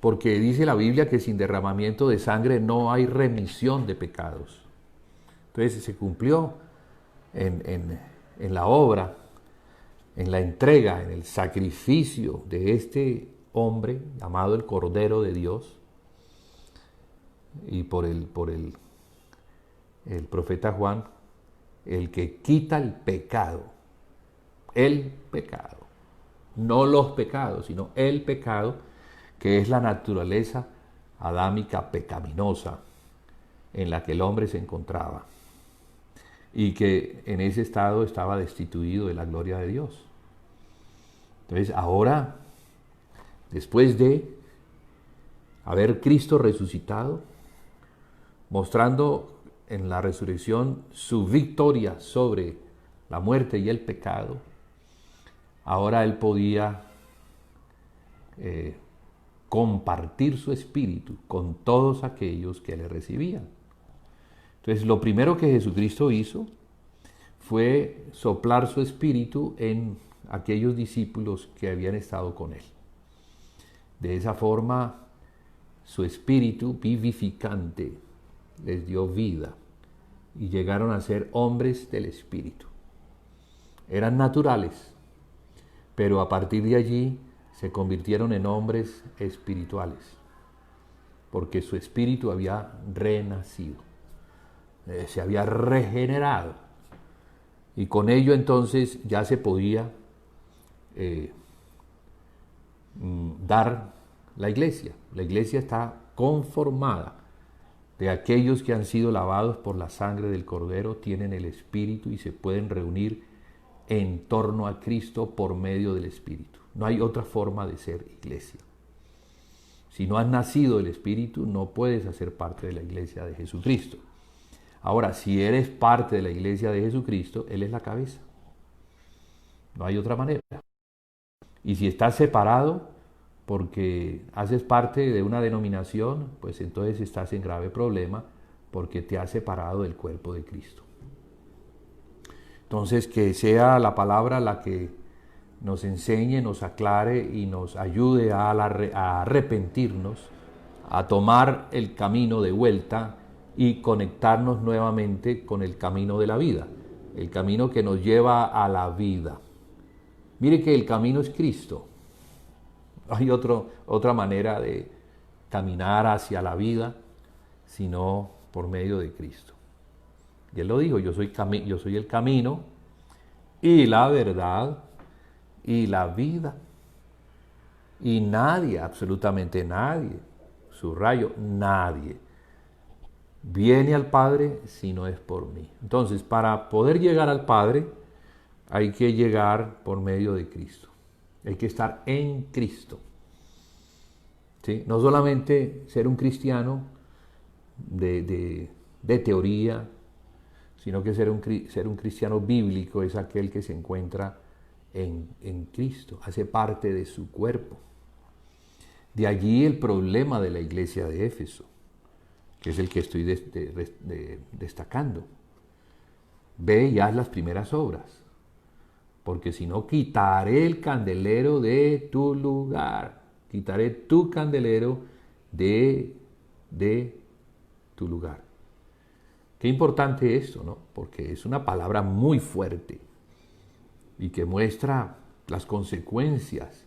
Porque dice la Biblia que sin derramamiento de sangre no hay remisión de pecados. Entonces se cumplió en la obra, en la entrega, en el sacrificio de este hombre llamado el Cordero de Dios, y por el profeta Juan, el que quita el pecado, no los pecados, sino el pecado, que es la naturaleza adámica pecaminosa en la que el hombre se encontraba y que en ese estado estaba destituido de la gloria de Dios. Entonces ahora, después de haber Cristo resucitado, mostrando en la resurrección su victoria sobre la muerte y el pecado, ahora Él podía compartir su espíritu con todos aquellos que le recibían. Entonces, lo primero que Jesucristo hizo fue soplar su espíritu en aquellos discípulos que habían estado con Él. De esa forma, su espíritu vivificante les dio vida y llegaron a ser hombres del espíritu. Eran naturales, pero a partir de allí se convirtieron en hombres espirituales, porque su espíritu había renacido, se había regenerado, y con ello entonces ya se podía dar la iglesia. La iglesia está conformada de aquellos que han sido lavados por la sangre del Cordero, tienen el Espíritu y se pueden reunir en torno a Cristo por medio del Espíritu. No hay otra forma de ser iglesia. Si no has nacido del Espíritu, no puedes hacer parte de la iglesia de Jesucristo. Ahora, si eres parte de la iglesia de Jesucristo, Él es la cabeza. No hay otra manera. Y si estás separado porque haces parte de una denominación, pues entonces estás en grave problema porque te has separado del cuerpo de Cristo. Entonces, que sea la palabra la que nos enseñe, nos aclare y nos ayude a arrepentirnos, a tomar el camino de vuelta y conectarnos nuevamente con el camino de la vida, el camino que nos lleva a la vida. Mire que el camino es Cristo. Hay otra manera de caminar hacia la vida, sino por medio de Cristo. Y Él lo dijo, yo soy el camino y la verdad y la vida. Y nadie, absolutamente nadie, subrayo, nadie, viene al Padre si no es por mí. Entonces, para poder llegar al Padre, hay que llegar por medio de Cristo. Hay que estar en Cristo. ¿Sí? No solamente ser un cristiano de teoría, sino que ser un cristiano bíblico es aquel que se encuentra en Cristo, hace parte de su cuerpo. De allí el problema de la iglesia de Éfeso, que es el que estoy destacando. Ve y haz las primeras obras, porque si no, quitaré el candelero de tu lugar, quitaré tu candelero de tu lugar. Qué importante esto, ¿no? Porque es una palabra muy fuerte y que muestra las consecuencias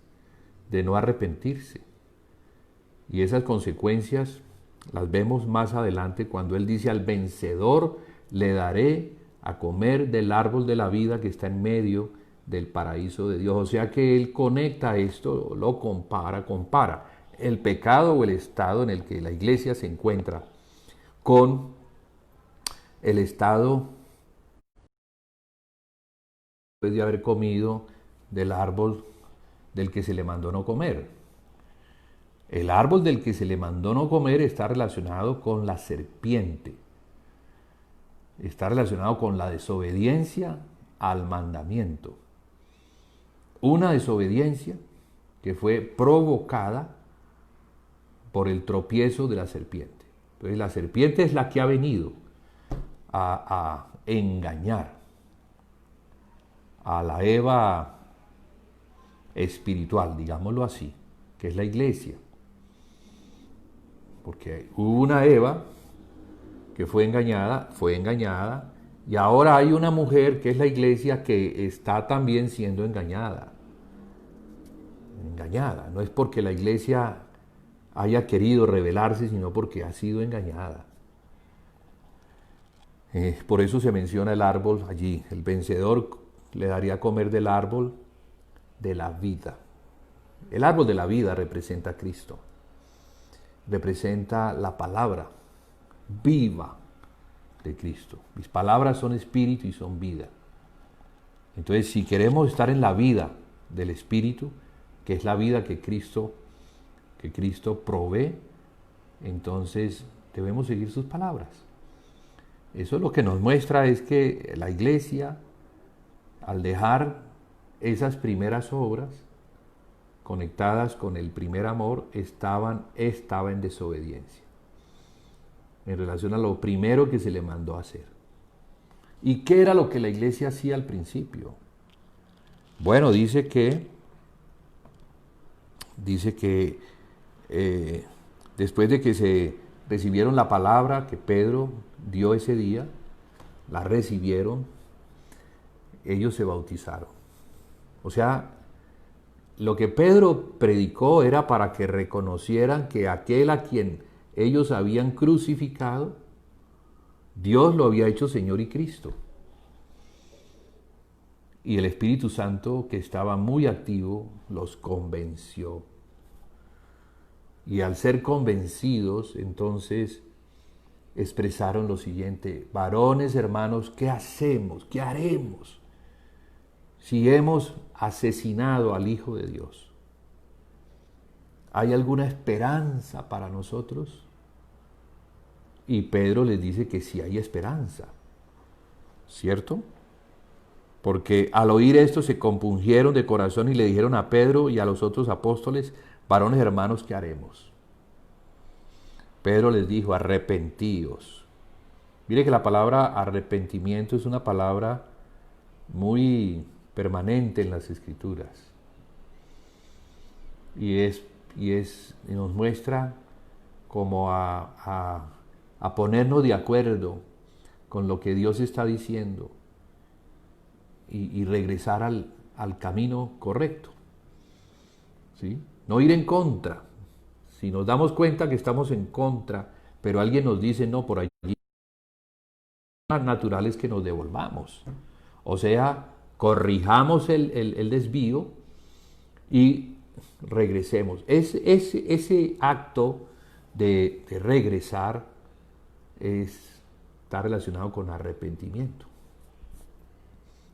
de no arrepentirse. Y esas consecuencias las vemos más adelante cuando Él dice: al vencedor le daré a comer del árbol de la vida que está en medio del paraíso de Dios. O sea que Él conecta esto, lo compara el pecado o el estado en el que la iglesia se encuentra con el estado después de haber comido del árbol del que se le mandó no comer. El árbol del que se le mandó no comer está relacionado con la serpiente, está relacionado con la desobediencia al mandamiento. Una desobediencia que fue provocada por el tropiezo de la serpiente. Entonces la serpiente es la que ha venido a engañar a la Eva espiritual, digámoslo así, que es la iglesia. Porque hubo una Eva que fue engañada, y ahora hay una mujer que es la iglesia que está también siendo engañada. No es porque la iglesia haya querido rebelarse, sino porque ha sido engañada. Por eso se menciona el árbol allí. El vencedor le daría a comer del árbol de la vida. El árbol de la vida representa a Cristo. Representa la palabra viva de Cristo. Mis palabras son espíritu y son vida. Entonces, si queremos estar en la vida del espíritu, que es la vida que Cristo provee, entonces debemos seguir sus palabras. Eso lo que nos muestra es que la iglesia, al dejar esas primeras obras conectadas con el primer amor, estaba en desobediencia en relación a lo primero que se le mandó a hacer. ¿Y qué era lo que la iglesia hacía al principio? Bueno, dice que después de que se recibieron la palabra que Pedro dio ese día, la recibieron, ellos se bautizaron. O sea, lo que Pedro predicó era para que reconocieran que aquel a quien ellos habían crucificado, Dios lo había hecho Señor y Cristo. Y el Espíritu Santo, que estaba muy activo, los convenció. Y al ser convencidos, entonces expresaron lo siguiente: varones, hermanos, ¿qué hacemos? ¿Qué haremos si hemos asesinado al Hijo de Dios? ¿Hay alguna esperanza para nosotros? Y Pedro les dice que sí hay esperanza, ¿cierto? Porque al oír esto se compungieron de corazón y le dijeron a Pedro y a los otros apóstoles: varones hermanos, ¿qué haremos? Pedro les dijo: arrepentíos. Mire que la palabra arrepentimiento es una palabra muy permanente en las Escrituras. Y nos muestra como a ponernos de acuerdo con lo que Dios está diciendo y regresar al camino correcto, ¿sí? No ir en contra. Si nos damos cuenta que estamos en contra, pero alguien nos dice: no, por allí, natural es que nos devolvamos. O sea, corrijamos el desvío y regresemos. Ese acto de regresar está relacionado con arrepentimiento.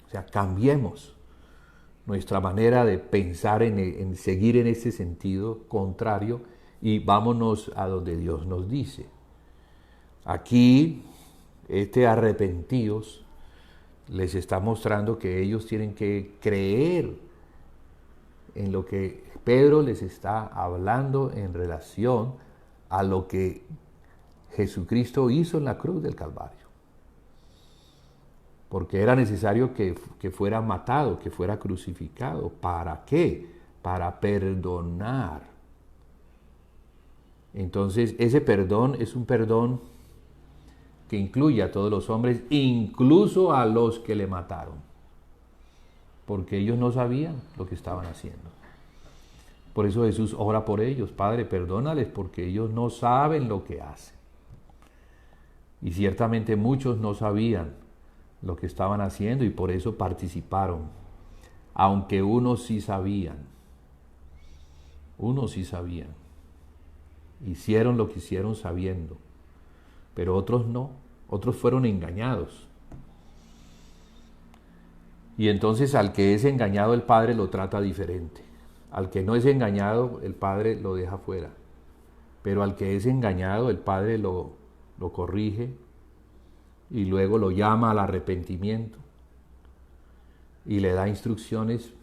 O sea, cambiemos nuestra manera de pensar en seguir en ese sentido contrario y vámonos a donde Dios nos dice. Aquí, arrepentíos les está mostrando que ellos tienen que creer en lo que Pedro les está hablando en relación a lo que Jesucristo hizo en la cruz del Calvario. Porque era necesario que fuera matado, que fuera crucificado. ¿Para qué? Para perdonar. Entonces, ese perdón es un perdón que incluye a todos los hombres, incluso a los que le mataron, porque ellos no sabían lo que estaban haciendo. Por eso Jesús ora por ellos: Padre, perdónales porque ellos no saben lo que hacen. Y ciertamente muchos no sabían lo que estaban haciendo y por eso participaron, aunque unos sí sabían. Unos sí sabían. Hicieron lo que hicieron sabiendo, pero otros no. Otros fueron engañados. Y entonces al que es engañado el Padre lo trata diferente. Al que no es engañado el Padre lo deja fuera. Pero al que es engañado el Padre lo corrige y luego lo llama al arrepentimiento y le da instrucciones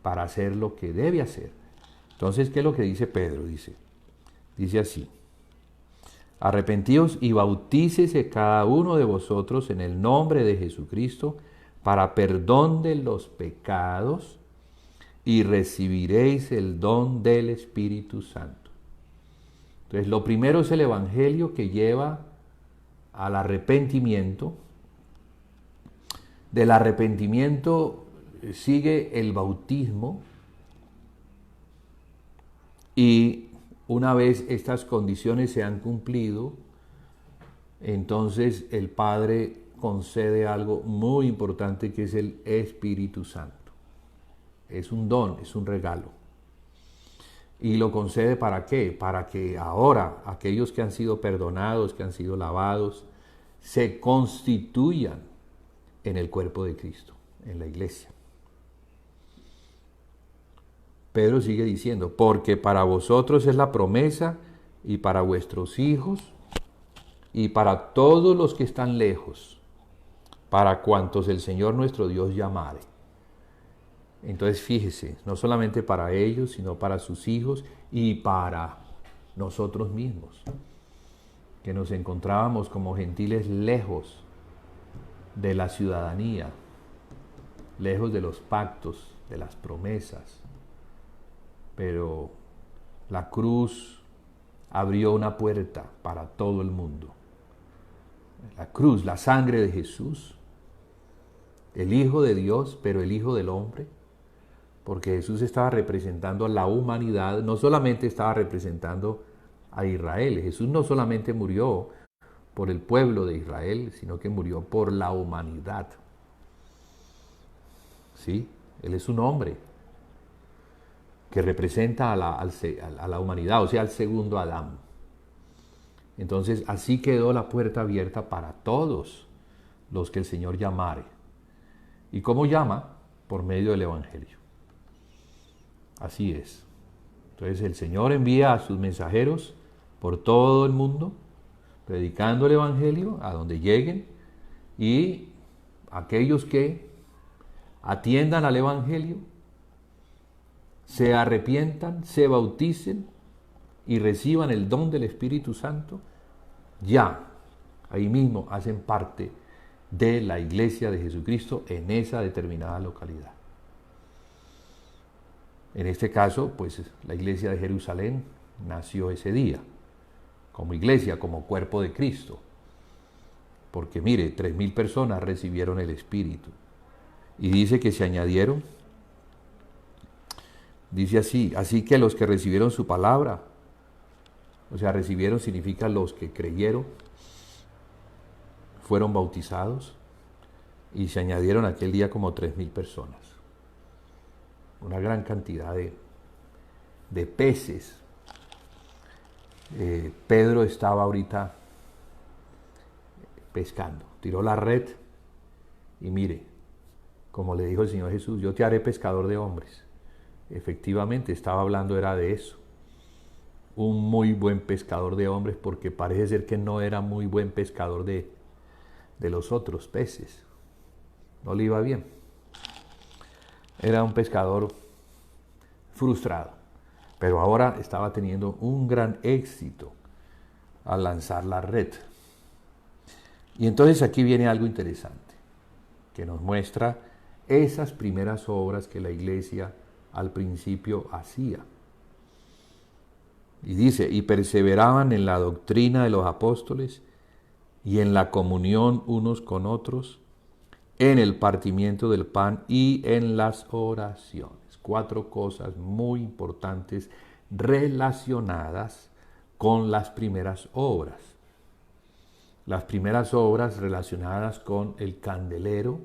para hacer lo que debe hacer. Entonces, ¿qué es lo que dice Pedro? Dice así: arrepentíos y bautícese cada uno de vosotros en el nombre de Jesucristo para perdón de los pecados y recibiréis el don del Espíritu Santo. Entonces, lo primero es el Evangelio que lleva al arrepentimiento. Del arrepentimiento sigue el bautismo y una vez estas condiciones se han cumplido, entonces el Padre concede algo muy importante que es el Espíritu Santo. Es un don, es un regalo. ¿Y lo concede para qué? Para que ahora aquellos que han sido perdonados, que han sido lavados, se constituyan en el cuerpo de Cristo, en la iglesia. Pedro sigue diciendo: porque para vosotros es la promesa y para vuestros hijos y para todos los que están lejos, para cuantos el Señor nuestro Dios llamare. Entonces fíjese, no solamente para ellos, sino para sus hijos y para nosotros mismos, que nos encontrábamos como gentiles lejos de la ciudadanía, lejos de los pactos, de las promesas. Pero la cruz abrió una puerta para todo el mundo. La cruz, la sangre de Jesús, el Hijo de Dios, pero el Hijo del hombre, porque Jesús estaba representando a la humanidad, no solamente estaba representando a Israel. Jesús no solamente murió por el pueblo de Israel, sino que murió por la humanidad. ¿Sí? Él es un hombre que representa a la humanidad, o sea, al segundo Adán. Entonces, así quedó la puerta abierta para todos los que el Señor llamare. ¿Y cómo llama? Por medio del Evangelio. Así es. Entonces, el Señor envía a sus mensajeros por todo el mundo, predicando el Evangelio a donde lleguen, y aquellos que atiendan al Evangelio, se arrepientan, se bauticen y reciban el don del Espíritu Santo, ya ahí mismo hacen parte de la iglesia de Jesucristo en esa determinada localidad. En este caso, pues la iglesia de Jerusalén nació ese día, como iglesia, como cuerpo de Cristo. Porque mire, 3,000 personas recibieron el Espíritu. Y dice que se añadieron, dice así que los que recibieron su palabra, o sea, recibieron significa los que creyeron, fueron bautizados y se añadieron aquel día como 3,000 personas. Una gran cantidad de peces. Pedro estaba ahorita pescando, tiró la red y mire, como le dijo el Señor Jesús: yo te haré pescador de hombres. Efectivamente, estaba hablando era de eso. Un muy buen pescador de hombres, porque parece ser que no era muy buen pescador de los otros peces. No le iba bien. Era un pescador frustrado, pero ahora estaba teniendo un gran éxito al lanzar la red. Y entonces aquí viene algo interesante, que nos muestra esas primeras obras que la iglesia al principio hacía. Y dice, y perseveraban en la doctrina de los apóstoles y en la comunión unos con otros, en el partimiento del pan y en las oraciones. 4 cosas muy importantes relacionadas con las primeras obras. Las primeras obras relacionadas con el candelero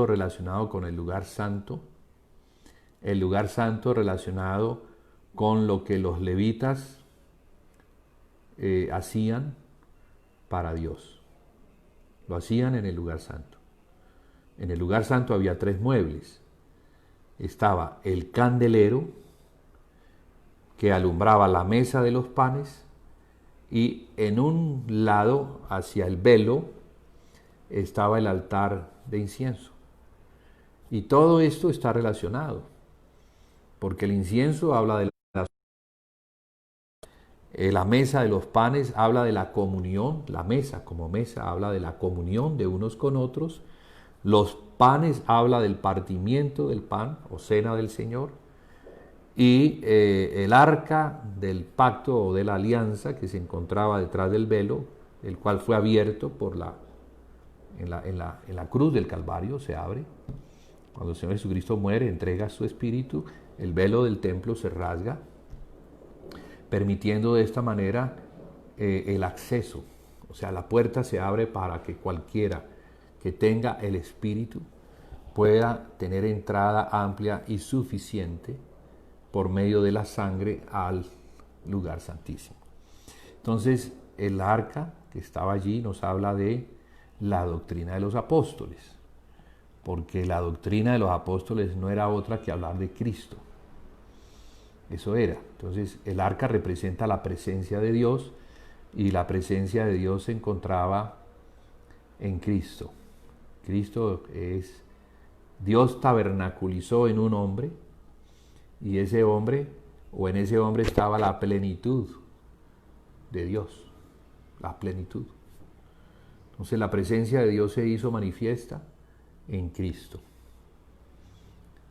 relacionado con el lugar santo relacionado con lo que los levitas hacían para Dios. Lo hacían en el lugar santo. En el lugar santo había 3 muebles. Estaba el candelero, que alumbraba la mesa de los panes, y en un lado, hacia el velo, estaba el altar de incienso. Y todo esto está relacionado, porque el incienso habla de la mesa de los panes, habla de la comunión, la mesa como mesa habla de la comunión de unos con otros, los panes habla del partimiento del pan o cena del Señor, y el arca del pacto o de la alianza que se encontraba detrás del velo, el cual fue abierto en la cruz del Calvario, se abre. Cuando el Señor Jesucristo muere, entrega su espíritu, el velo del templo se rasga, permitiendo de esta manera el acceso. O sea, la puerta se abre para que cualquiera que tenga el espíritu pueda tener entrada amplia y suficiente por medio de la sangre al lugar santísimo. Entonces, el arca que estaba allí nos habla de la doctrina de los apóstoles, porque la doctrina de los apóstoles no era otra que hablar de Cristo. Eso era. Entonces, el arca representa la presencia de Dios, y la presencia de Dios se encontraba en Cristo. Cristo es, Dios tabernaculizó en un hombre, y ese hombre, o en ese hombre estaba la plenitud de Dios, la plenitud. Entonces la presencia de Dios se hizo manifiesta en Cristo.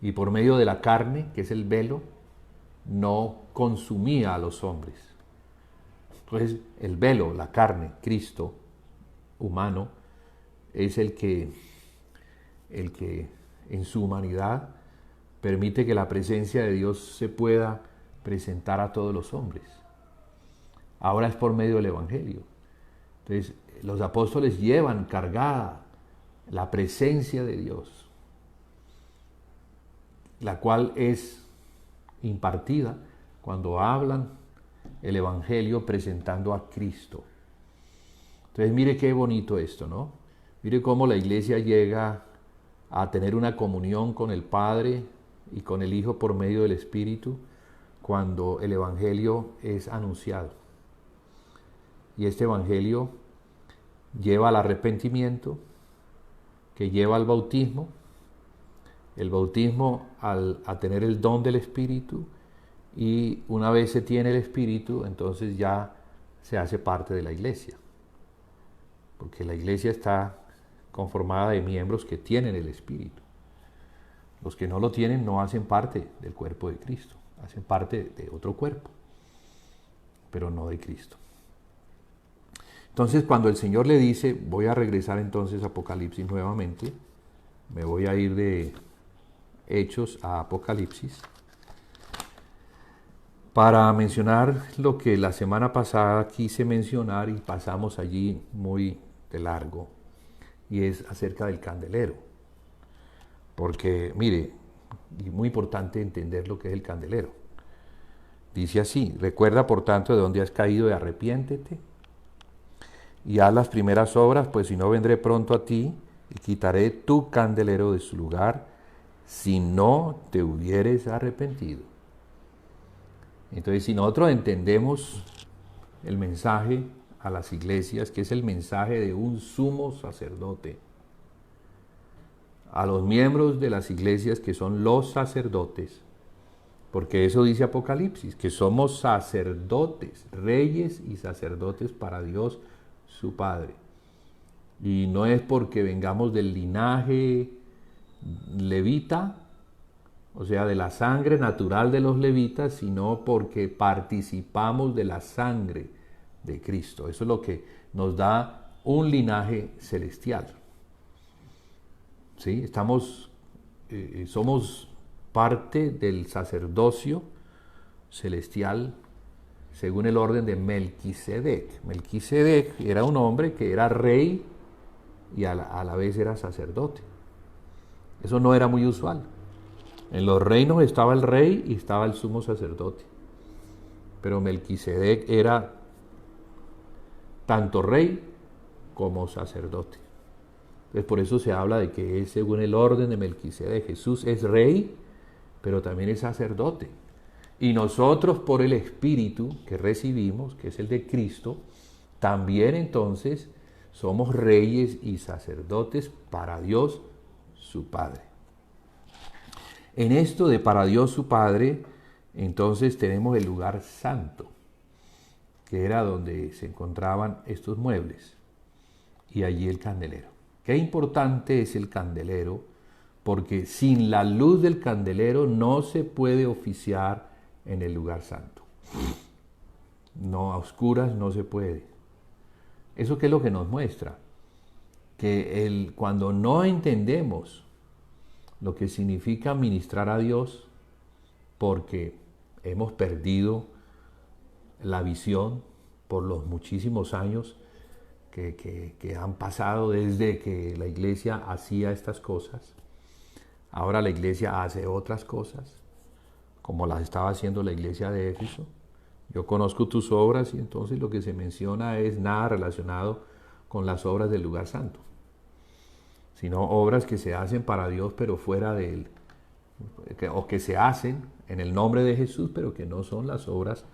Y por medio de la carne, que es el velo, no consumía a los hombres. Entonces el velo, la carne, Cristo humano, es el que en su humanidad permite que la presencia de Dios se pueda presentar a todos los hombres. Ahora es por medio del Evangelio. Entonces, los apóstoles llevan cargada la presencia de Dios, la cual es impartida cuando hablan el Evangelio presentando a Cristo. Entonces, mire qué bonito esto, ¿no? Mire cómo la iglesia llega a tener una comunión con el Padre y con el Hijo por medio del Espíritu cuando el Evangelio es anunciado. Y este Evangelio lleva al arrepentimiento, que lleva al bautismo, el bautismo a tener el don del Espíritu, y una vez se tiene el Espíritu, entonces ya se hace parte de la iglesia, porque la iglesia está conformada de miembros que tienen el Espíritu. Los que no lo tienen no hacen parte del cuerpo de Cristo, hacen parte de otro cuerpo, pero no de Cristo. Entonces, cuando el Señor le dice, voy a regresar entonces a Apocalipsis nuevamente, me voy a ir de Hechos a Apocalipsis, para mencionar lo que la semana pasada quise mencionar y pasamos allí muy de largo, y es acerca del candelero. Porque, mire, y muy importante entender lo que es el candelero. Dice así: recuerda por tanto de dónde has caído y arrepiéntete, y haz las primeras obras, pues si no vendré pronto a ti y quitaré tu candelero de su lugar, si no te hubieres arrepentido. Entonces, si nosotros entendemos el mensaje a las iglesias, que es el mensaje de un sumo sacerdote, a los miembros de las iglesias que son los sacerdotes, porque eso dice Apocalipsis, que somos sacerdotes, reyes y sacerdotes para Dios su Padre. Y no es porque vengamos del linaje levita o sea, de la sangre natural de los levitas, sino porque participamos de la sangre de Cristo. Eso es lo que nos da un linaje celestial. ¿Sí? Somos parte del sacerdocio celestial según el orden de Melquisedec. Melquisedec era un hombre que era rey y a la vez era sacerdote. Eso no era muy usual. En los reinos estaba el rey y estaba el sumo sacerdote. Pero Melquisedec era tanto rey como sacerdote. Entonces por eso se habla de que es según el orden de Melquisedec. Jesús es rey, pero también es sacerdote. Y nosotros por el Espíritu que recibimos, que es el de Cristo, también entonces somos reyes y sacerdotes para Dios su Padre. En esto de para Dios su Padre, entonces tenemos el lugar santo, que era donde se encontraban estos muebles, y allí el candelero. Qué importante es el candelero, porque sin la luz del candelero no se puede oficiar en el lugar santo. No, a oscuras no se puede. ¿Eso qué es lo que nos muestra? Que cuando no entendemos lo que significa ministrar a Dios, porque hemos perdido la visión por los muchísimos años que han pasado desde que la iglesia hacía estas cosas. Ahora la iglesia hace otras cosas, como las estaba haciendo la iglesia de Éfeso. Yo conozco tus obras y entonces lo que se menciona es nada relacionado con las obras del lugar santo, sino obras que se hacen para Dios pero fuera de Él, o que se hacen en el nombre de Jesús pero que no son las obras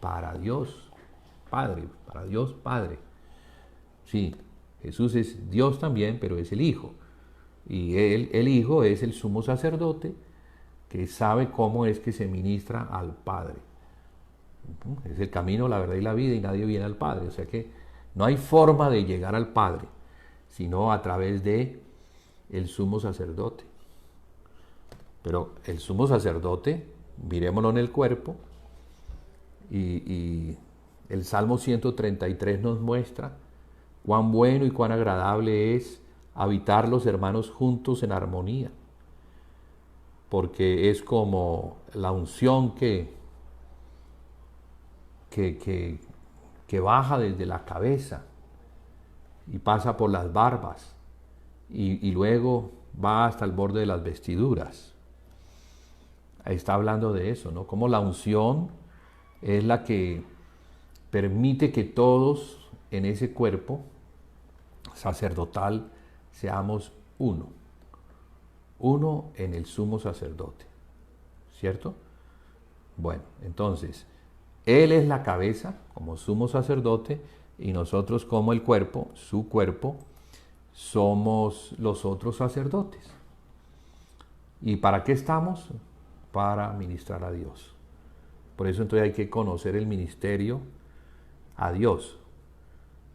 para Dios Padre, para Dios Padre. Sí, Jesús es Dios también, pero es el Hijo, y el Hijo es el sumo sacerdote que sabe cómo es que se ministra al Padre. Es el camino, la verdad y la vida, y nadie viene al Padre. O sea que no hay forma de llegar al Padre, sino a través de el sumo sacerdote. Pero el sumo sacerdote, mirémoslo en el cuerpo, y el Salmo 133 nos muestra cuán bueno y cuán agradable es habitar los hermanos juntos en armonía, porque es como la unción que baja desde la cabeza y pasa por las barbas y luego va hasta el borde de las vestiduras. Ahí está hablando de eso, ¿no? Como la unción es la que permite que todos en ese cuerpo sacerdotal seamos uno en el sumo sacerdote, ¿cierto? Bueno, entonces, Él es la cabeza como sumo sacerdote y nosotros como el cuerpo, su cuerpo, somos los otros sacerdotes. ¿Y para qué estamos? Para ministrar a Dios. Por eso entonces hay que conocer el ministerio a Dios,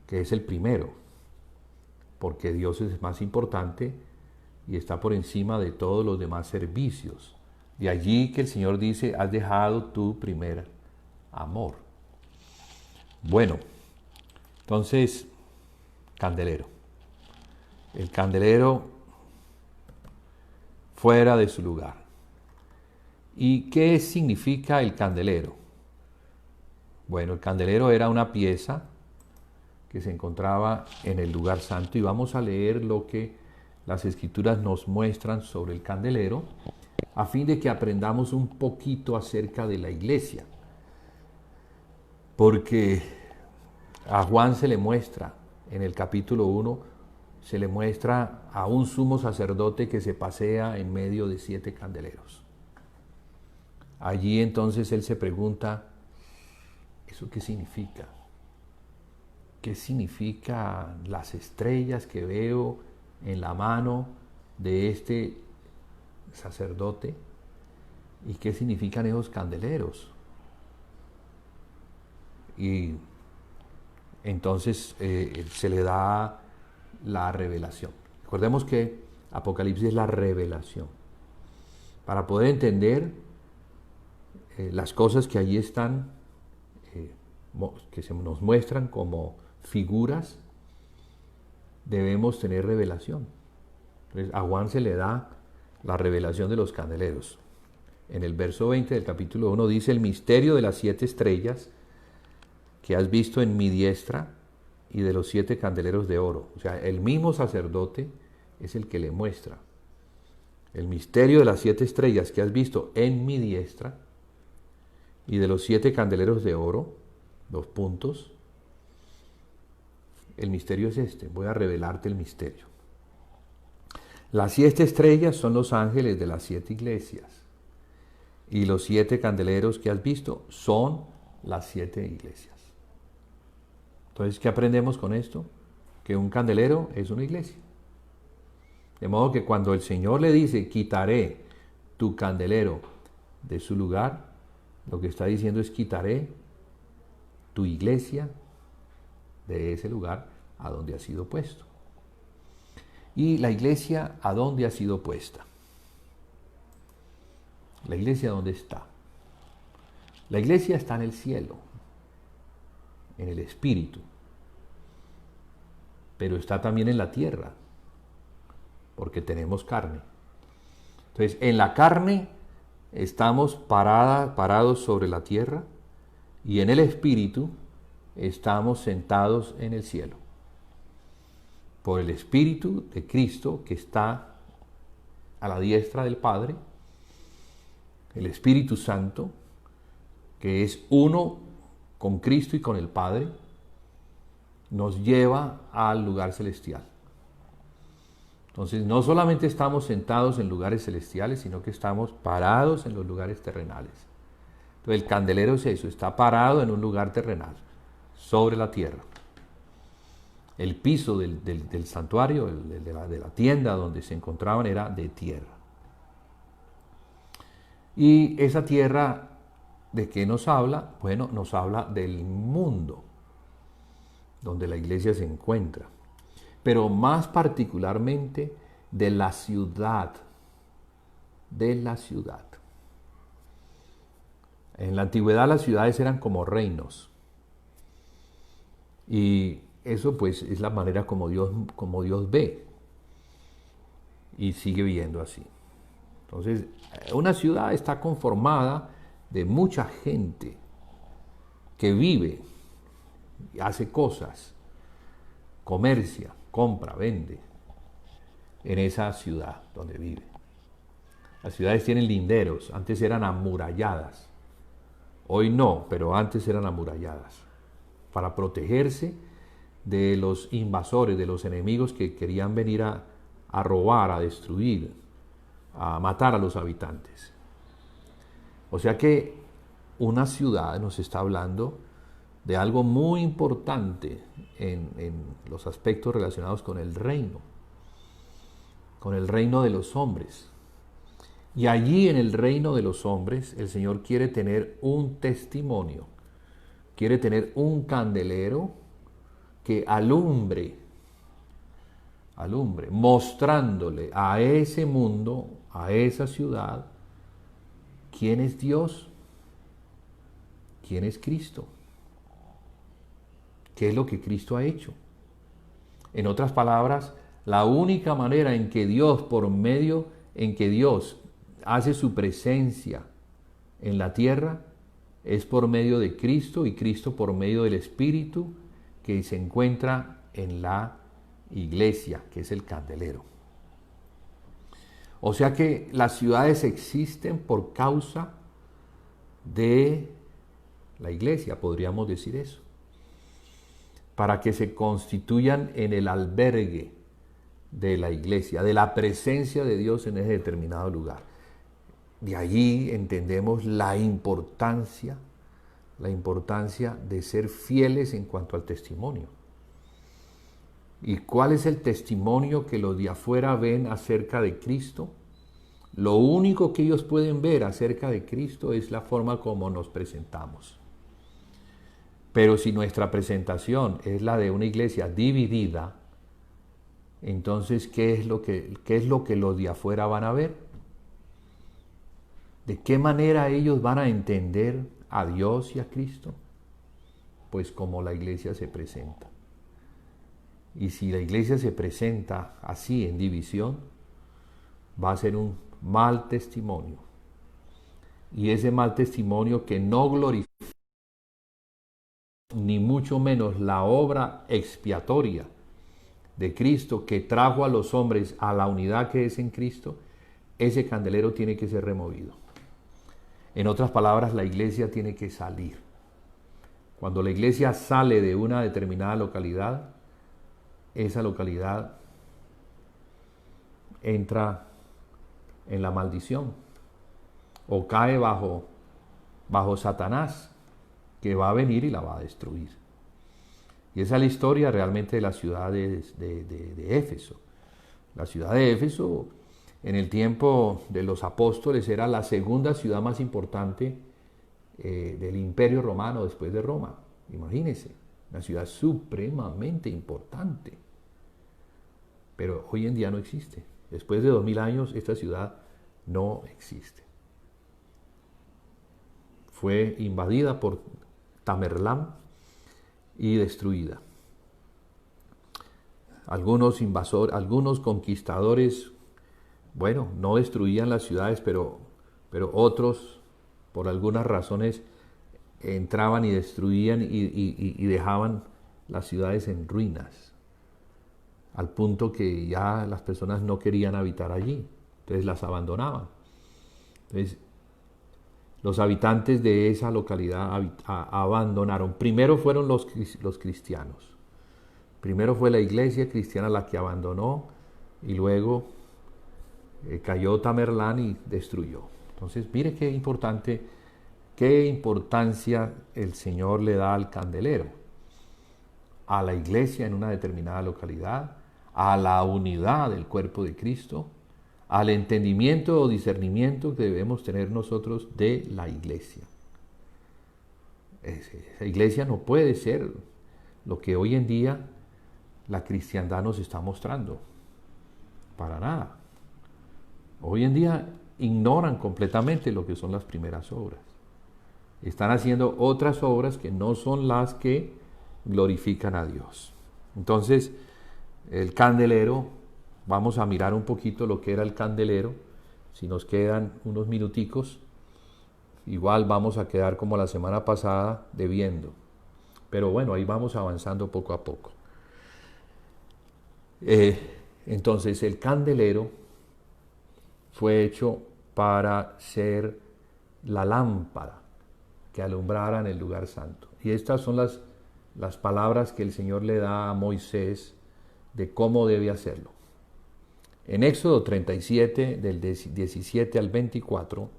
que es el primero, porque Dios es más importante y está por encima de todos los demás servicios. De allí que el Señor dice, has dejado tu primer amor. Bueno, entonces, candelero. El candelero fuera de su lugar. ¿Y qué significa el candelero? Bueno, el candelero era una pieza que se encontraba en el lugar santo, y vamos a leer lo que las Escrituras nos muestran sobre el candelero, a fin de que aprendamos un poquito acerca de la iglesia. Porque a Juan se le muestra, en el capítulo 1, se le muestra a un sumo sacerdote que se pasea en medio de 7 candeleros. Allí entonces él se pregunta, ¿eso qué significa? ¿Qué significan las estrellas que veo en la mano de este sacerdote? ¿Y qué significan esos candeleros? Y entonces se le da la revelación. Recordemos que Apocalipsis es la revelación. para poder entender las cosas que allí están, que se nos muestran como figuras, debemos tener revelación. Entonces, a Juan se le da la revelación de los candeleros. En el verso 20 del capítulo 1 dice: el misterio de las 7 estrellas que has visto en mi diestra y de los 7 candeleros de oro. O sea, el mismo sacerdote es el que le muestra el misterio de las 7 estrellas que has visto en mi diestra y de los 7 candeleros de oro, 2 puntos. El misterio es este, voy a revelarte el misterio. Las 7 estrellas son los ángeles de las 7 iglesias y los 7 candeleros que has visto son las 7 iglesias. Entonces, ¿qué aprendemos con esto? Que un candelero es una iglesia. De modo que cuando el Señor le dice, quitaré tu candelero de su lugar, lo que está diciendo es, quitaré tu iglesia de ese lugar a donde ha sido puesto. ¿Y la iglesia a dónde ha sido puesta? ¿La iglesia dónde está? La iglesia está en el cielo, en el espíritu, pero está también en la tierra, porque tenemos carne. Entonces, en la carne estamos parados sobre la tierra, y en el espíritu estamos sentados en el cielo, por el Espíritu de Cristo que está a la diestra del Padre, el Espíritu Santo, que es uno con Cristo y con el Padre, nos lleva al lugar celestial. Entonces, no solamente estamos sentados en lugares celestiales, sino que estamos parados en los lugares terrenales. Entonces, el candelero es eso, está parado en un lugar terrenal, sobre la tierra. El piso del santuario, de la tienda donde se encontraban, era de tierra. Y esa tierra, ¿de qué nos habla? Bueno, nos habla del mundo donde la iglesia se encuentra, pero más particularmente de la ciudad, En la antigüedad las ciudades eran como reinos, y eso pues es la manera como Dios ve, y sigue viendo así. Entonces, una ciudad está conformada de mucha gente que vive, hace cosas, comercia, compra, vende en esa ciudad donde vive. Las ciudades tienen linderos, antes eran amuralladas, hoy no, pero antes eran amuralladas, para protegerse de los invasores, de los enemigos que querían venir a robar, a destruir, a matar a los habitantes. O sea que una ciudad nos está hablando de algo muy importante en los aspectos relacionados con el reino de los hombres. Y allí en el reino de los hombres el Señor quiere tener un testimonio, quiere tener un candelero que alumbre, mostrándole a ese mundo, a esa ciudad, quién es Dios, quién es Cristo, qué es lo que Cristo ha hecho. En otras palabras, la única manera en que Dios hace su presencia en la tierra es por medio de Cristo, y Cristo por medio del Espíritu que se encuentra en la iglesia, que es el candelero. O sea que las ciudades existen por causa de la iglesia, podríamos decir eso, para que se constituyan en el albergue de la iglesia, de la presencia de Dios en ese determinado lugar. De allí entendemos la importancia de ser fieles en cuanto al testimonio. ¿Y cuál es el testimonio que los de afuera ven acerca de Cristo? Lo único que ellos pueden ver acerca de Cristo es la forma como nos presentamos. Pero si nuestra presentación es la de una iglesia dividida, entonces, ¿qué es lo que los de afuera van a ver? ¿De qué manera ellos van a entender a Dios y a Cristo? Pues como la iglesia se presenta. Y si la iglesia se presenta así en división, va a ser un mal testimonio. Y ese mal testimonio que no glorifica ni mucho menos la obra expiatoria de Cristo que trajo a los hombres a la unidad que es en Cristo, ese candelero tiene que ser removido. En otras palabras, la iglesia tiene que salir. Cuando la iglesia sale de una determinada localidad, esa localidad entra en la maldición o cae bajo Satanás, que va a venir y la va a destruir. Y esa es la historia realmente de la ciudad de Éfeso. La ciudad de Éfeso, en el tiempo de los apóstoles, era la segunda ciudad más importante del Imperio Romano después de Roma. Imagínense, una ciudad supremamente importante. Pero hoy en día no existe. Después de 2000 años, esta ciudad no existe. Fue invadida por Tamerlán y destruida. Algunos conquistadores, bueno, no destruían las ciudades, pero otros, por algunas razones, entraban y destruían y dejaban las ciudades en ruinas, al punto que ya las personas no querían habitar allí, entonces las abandonaban. Entonces, los habitantes de esa localidad abandonaron. Primero fueron los cristianos. Primero fue la iglesia cristiana la que abandonó y luego cayó Tamerlán y destruyó. Entonces, mire qué importancia el Señor le da al candelero, a la iglesia en una determinada localidad, a la unidad del cuerpo de Cristo, al entendimiento o discernimiento que debemos tener nosotros de la iglesia. Esa iglesia no puede ser lo que hoy en día la cristiandad nos está mostrando. Para nada. Hoy en día ignoran completamente lo que son las primeras obras. Están haciendo otras obras que no son las que glorifican a Dios. Entonces, el candelero, vamos a mirar un poquito lo que era el candelero. Si nos quedan unos minuticos, igual vamos a quedar como la semana pasada debiendo. Pero bueno, ahí vamos avanzando poco a poco. Entonces, el candelero fue hecho para ser la lámpara que alumbrara en el lugar santo. Y estas son las palabras que el Señor le da a Moisés de cómo debe hacerlo. En Éxodo 37, del 17 al 24,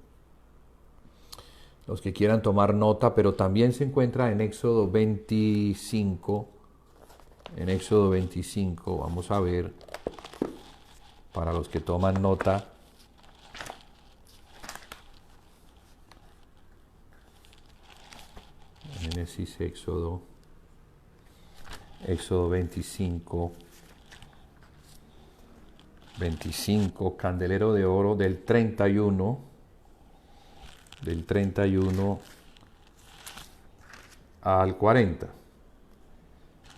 los que quieran tomar nota, pero también se encuentra en Éxodo 25. En Éxodo 25, vamos a ver, para los que toman nota, Génesis, Éxodo 25, candelero de oro del 31 al 40.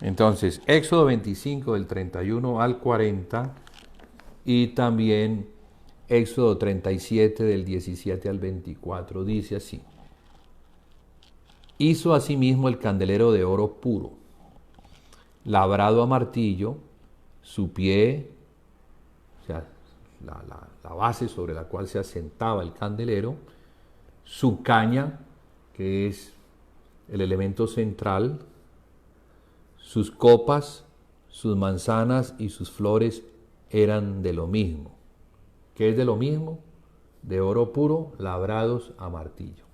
Entonces, Éxodo 25 del 31 al 40 y también Éxodo 37 del 17 al 24 dice así: hizo asimismo el candelero de oro puro, labrado a martillo, su pie, o sea, la base sobre la cual se asentaba el candelero, su caña, que es el elemento central, sus copas, sus manzanas y sus flores eran de lo mismo. ¿Qué es de lo mismo? De oro puro, labrados a martillo.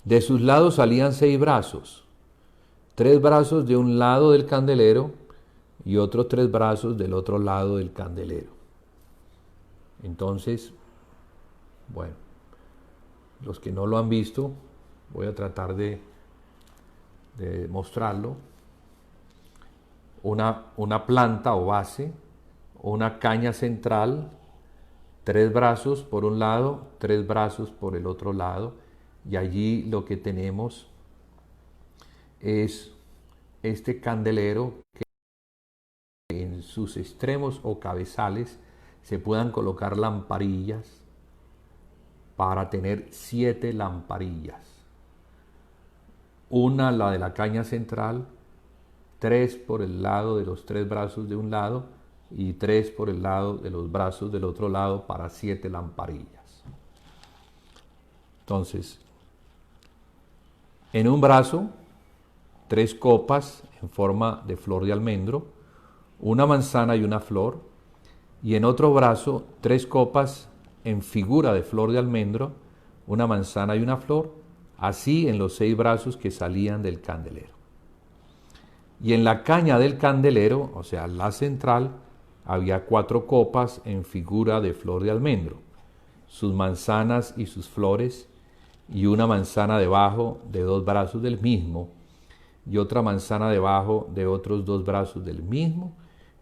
De sus lados salían 6 brazos, 3 brazos de un lado del candelero y otros 3 brazos del otro lado del candelero. Entonces, bueno, los que no lo han visto, voy a tratar de mostrarlo. Una planta o base, una caña central, 3 brazos por un lado, 3 brazos por el otro lado, y allí lo que tenemos es este candelero que en sus extremos o cabezales se puedan colocar lamparillas para tener 7 lamparillas. Una, la de la caña central, 3 por el lado de los 3 brazos de un lado y 3 por el lado de los brazos del otro lado para 7 lamparillas. Entonces, en un brazo, 3 copas en forma de flor de almendro, una manzana y una flor, y en otro brazo, 3 copas en figura de flor de almendro, una manzana y una flor, así en los 6 brazos que salían del candelero. Y en la caña del candelero, o sea, la central, había 4 copas en figura de flor de almendro, sus manzanas y sus flores, y una manzana debajo de 2 brazos del mismo, y otra manzana debajo de otros 2 brazos del mismo,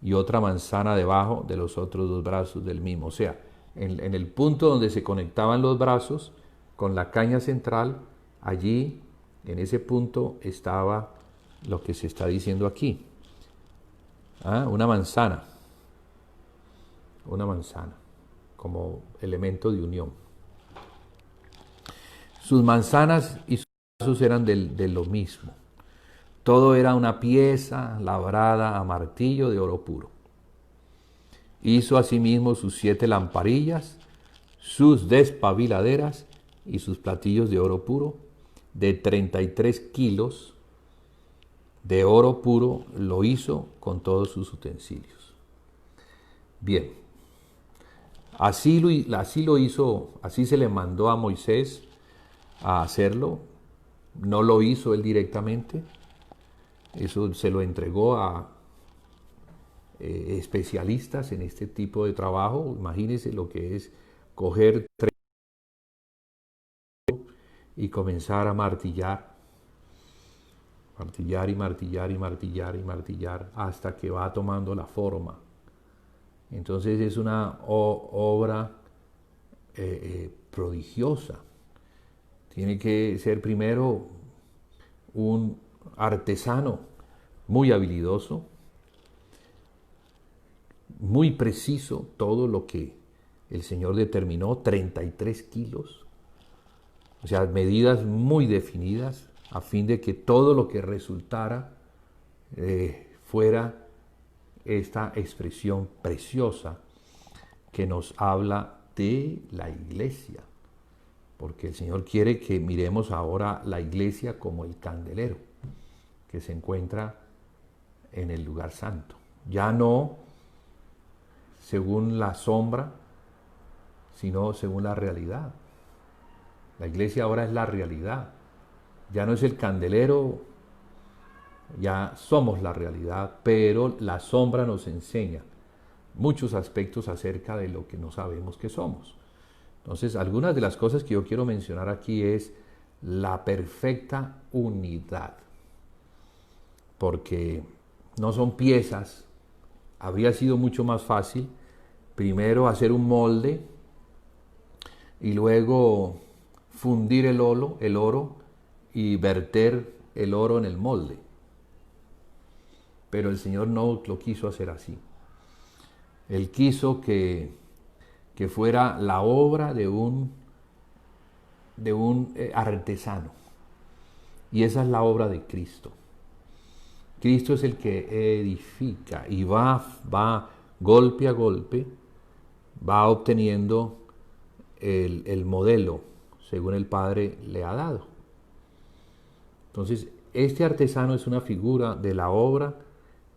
y otra manzana debajo de los otros 2 brazos del mismo. O sea, en el punto donde se conectaban los brazos con la caña central, allí, en ese punto, estaba lo que se está diciendo aquí. Una manzana, como elemento de unión. Sus manzanas y sus brazos eran de lo mismo. Todo era una pieza labrada a martillo de oro puro. Hizo asimismo sus 7 lamparillas, sus despabiladeras y sus platillos de oro puro, de 33 kilos de oro puro lo hizo con todos sus utensilios. Bien, así lo hizo, así se le mandó a Moisés a hacerlo. No lo hizo él directamente, eso se lo entregó a especialistas en este tipo de trabajo. Imagínense lo que es coger y comenzar a martillar y martillar y martillar y martillar hasta que va tomando la forma. Entonces es una obra prodigiosa. Tiene que ser primero un artesano muy habilidoso, muy preciso, todo lo que el Señor determinó, 33 kilos, o sea, medidas muy definidas, a fin de que todo lo que resultara fuera esta expresión preciosa que nos habla de la iglesia, porque el Señor quiere que miremos ahora la iglesia como el candelero que se encuentra en el lugar santo, ya no según la sombra, sino según la realidad. La iglesia ahora es la realidad, ya no es el candelero, ya somos la realidad, pero la sombra nos enseña muchos aspectos acerca de lo que no sabemos que somos. Entonces, algunas de las cosas que yo quiero mencionar aquí es la perfecta unidad, porque no son piezas. Habría sido mucho más fácil primero hacer un molde y luego fundir el oro y verter el oro en el molde. Pero el Señor no lo quiso hacer así. Él quiso que fuera la obra de un artesano. Y esa es la obra de Cristo. Cristo es el que edifica y va golpe a golpe, va obteniendo el modelo según el Padre le ha dado. Entonces, este artesano es una figura de la obra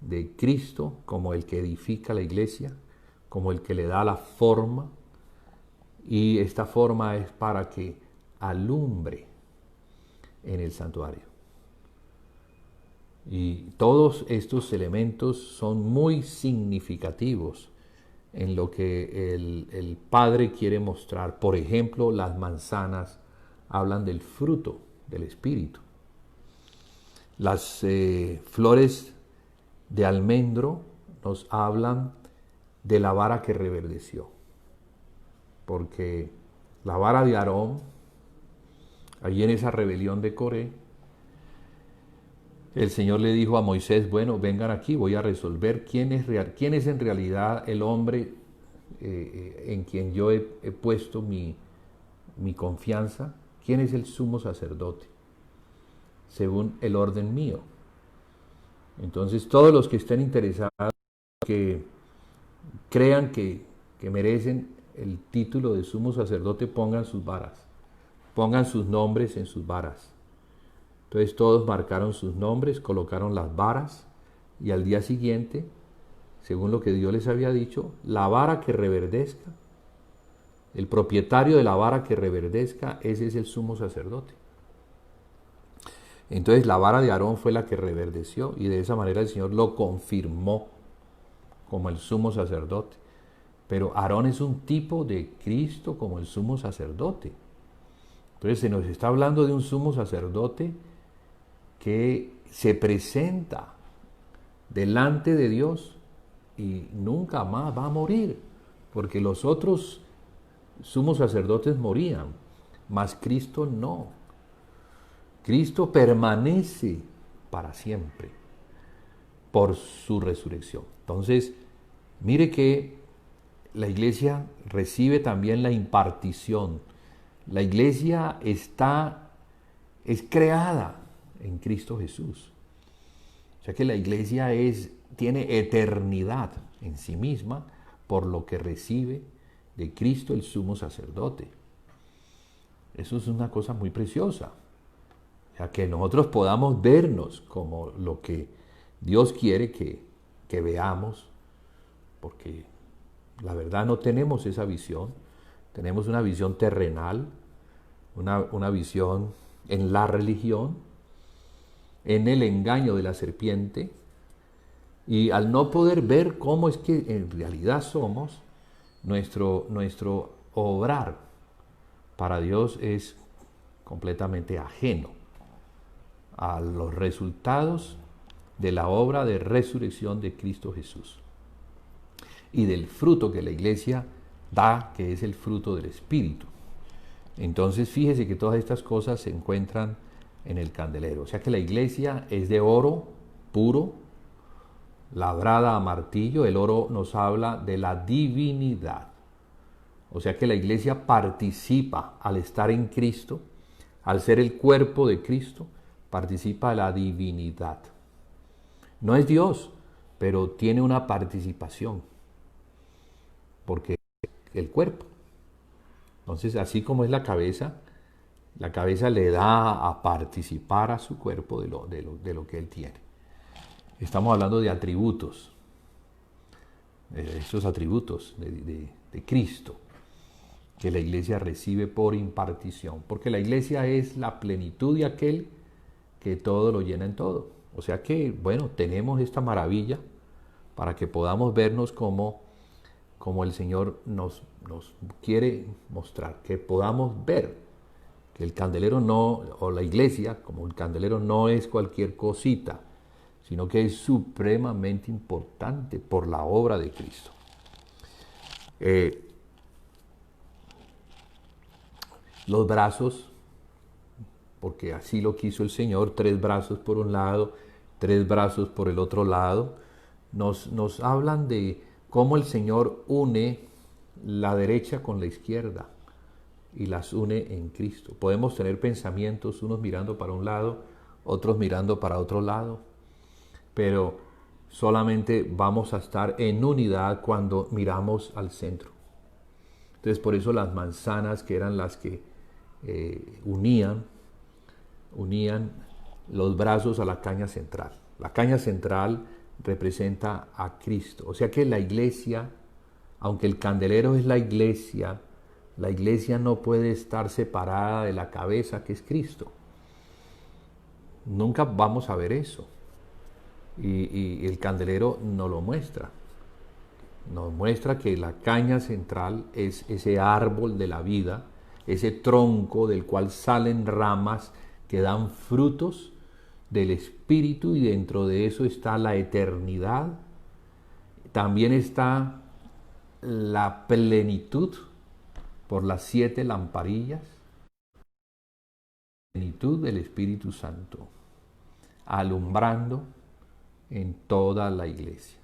de Cristo como el que edifica la iglesia, como el que le da la forma, y esta forma es para que alumbre en el santuario. Y todos estos elementos son muy significativos en lo que el Padre quiere mostrar. Por ejemplo, las manzanas hablan del fruto del Espíritu. Las flores de almendro nos hablan de la vara que reverdeció. porque la vara de Aarón, allí en esa rebelión de Coré, el Señor le dijo a Moisés, bueno, vengan aquí, voy a resolver quién es en realidad el hombre en quien yo he puesto mi confianza, quién es el sumo sacerdote, según el orden mío. Entonces todos los que estén interesados, que crean que merecen el título de sumo sacerdote, pongan sus varas, pongan sus nombres en sus varas. Entonces todos marcaron sus nombres, colocaron las varas, y al día siguiente, según lo que Dios les había dicho, la vara que reverdezca, el propietario de la vara que reverdezca, ese es el sumo sacerdote. Entonces la vara de Aarón fue la que reverdeció, y de esa manera el Señor lo confirmó como el sumo sacerdote. Pero Aarón es un tipo de Cristo como el sumo sacerdote. Entonces se nos está hablando de un sumo sacerdote que se presenta delante de Dios y nunca más va a morir, porque los otros sumos sacerdotes morían, mas Cristo no. Cristo permanece para siempre por su resurrección. Entonces, mire que la iglesia recibe también la impartición. La iglesia es creada en Cristo Jesús. O sea que la iglesia tiene eternidad en sí misma por lo que recibe de Cristo el sumo sacerdote. Eso es una cosa muy preciosa. O sea, que nosotros podamos vernos como lo que Dios quiere que veamos, porque la verdad no tenemos esa visión. Tenemos una visión terrenal, una visión en la religión, en el engaño de la serpiente, y al no poder ver cómo es que en realidad somos, nuestro obrar para Dios es completamente ajeno a los resultados de la obra de resurrección de Cristo Jesús y del fruto que la iglesia da, que es el fruto del Espíritu. Entonces fíjese que todas estas cosas se encuentran en el candelero. O sea que la iglesia es de oro puro, labrada a martillo. El oro nos habla de la divinidad. O sea que la iglesia participa al estar en Cristo, al ser el cuerpo de Cristo, participa de la divinidad. No es Dios, pero tiene una participación, porque es el cuerpo. Entonces, así como es la cabeza le da a participar a su cuerpo de lo que él tiene. Estamos hablando de atributos, esos atributos de Cristo, que la iglesia recibe por impartición, porque la iglesia es la plenitud de aquel que todo lo llena en todo. O sea que, bueno, tenemos esta maravilla para que podamos vernos como el Señor nos quiere mostrar, que podamos ver que el candelero no, o la iglesia, como el candelero no es cualquier cosita, sino que es supremamente importante por la obra de Cristo. Los brazos, porque así lo quiso el Señor, 3 brazos por un lado, 3 brazos por el otro lado, nos hablan de cómo el Señor une la derecha con la izquierda y las une en Cristo. Podemos tener pensamientos, unos mirando para un lado, otros mirando para otro lado, pero solamente vamos a estar en unidad cuando miramos al centro. Entonces, por eso las manzanas, que eran las que unían los brazos a la caña central. La caña central representa a Cristo. O sea que la iglesia, aunque el candelero es la iglesia no puede estar separada de la cabeza, que es Cristo. Nunca vamos a ver eso. Y el candelero nos lo muestra. Nos muestra que la caña central es ese árbol de la vida, ese tronco del cual salen ramas que dan frutos del Espíritu, y dentro de eso está la eternidad. También está la plenitud por las 7 lamparillas, plenitud del Espíritu Santo, alumbrando en toda la iglesia.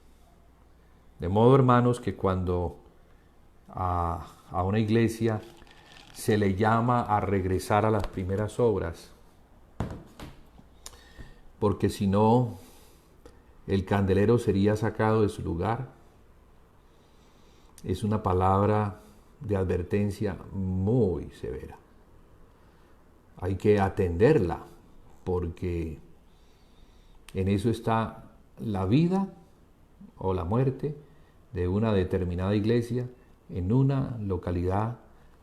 De modo, hermanos, que cuando a una iglesia se le llama a regresar a las primeras obras, porque si no, el candelero sería sacado de su lugar, es una palabra de advertencia muy severa. Hay que atenderla, porque en eso está la vida o la muerte de una determinada iglesia en una localidad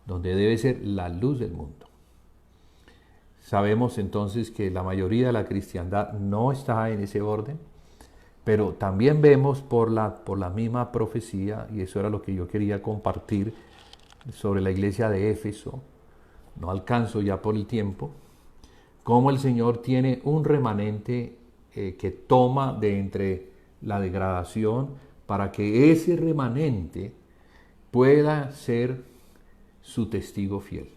donde debe ser la luz del mundo. Sabemos entonces que la mayoría de la cristiandad no está en ese orden, pero también vemos por la misma profecía, y eso era lo que yo quería compartir sobre la iglesia de Éfeso, no alcanzo ya por el tiempo, cómo el Señor tiene un remanente que toma de entre la degradación para que ese remanente pueda ser su testigo fiel.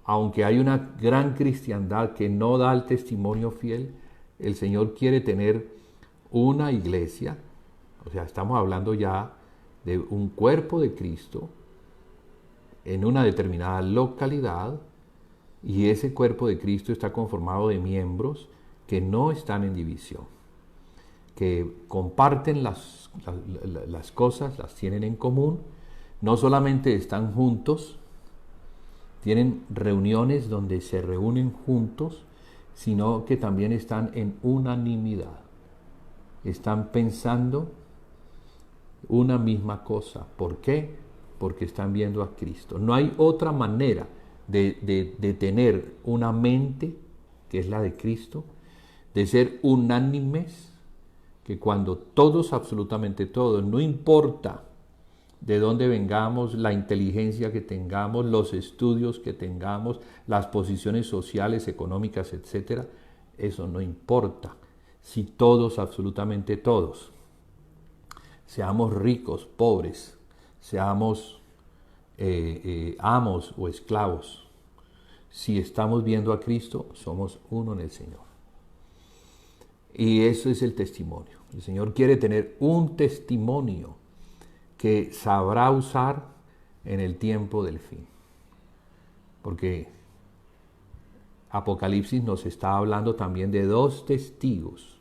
Aunque hay una gran cristiandad que no da el testimonio fiel, el Señor quiere tener una iglesia, o sea, estamos hablando ya de un cuerpo de Cristo en una determinada localidad, y ese cuerpo de Cristo está conformado de miembros que no están en división, que comparten las cosas, las tienen en común, no solamente están juntos, tienen reuniones donde se reúnen juntos, sino que también están en unanimidad. Están pensando una misma cosa. ¿Por qué? Porque están viendo a Cristo. No hay otra manera de tener una mente, que es la de Cristo, de ser unánimes, que cuando todos, absolutamente todos, no importa de dónde vengamos, la inteligencia que tengamos, los estudios que tengamos, las posiciones sociales, económicas, etcétera, eso no importa. Si todos, absolutamente todos, seamos ricos, pobres, seamos amos o esclavos, si estamos viendo a Cristo, somos uno en el Señor. Y eso es el testimonio. El Señor quiere tener un testimonio que sabrá usar en el tiempo del fin. Porque Apocalipsis nos está hablando también de 2 testigos,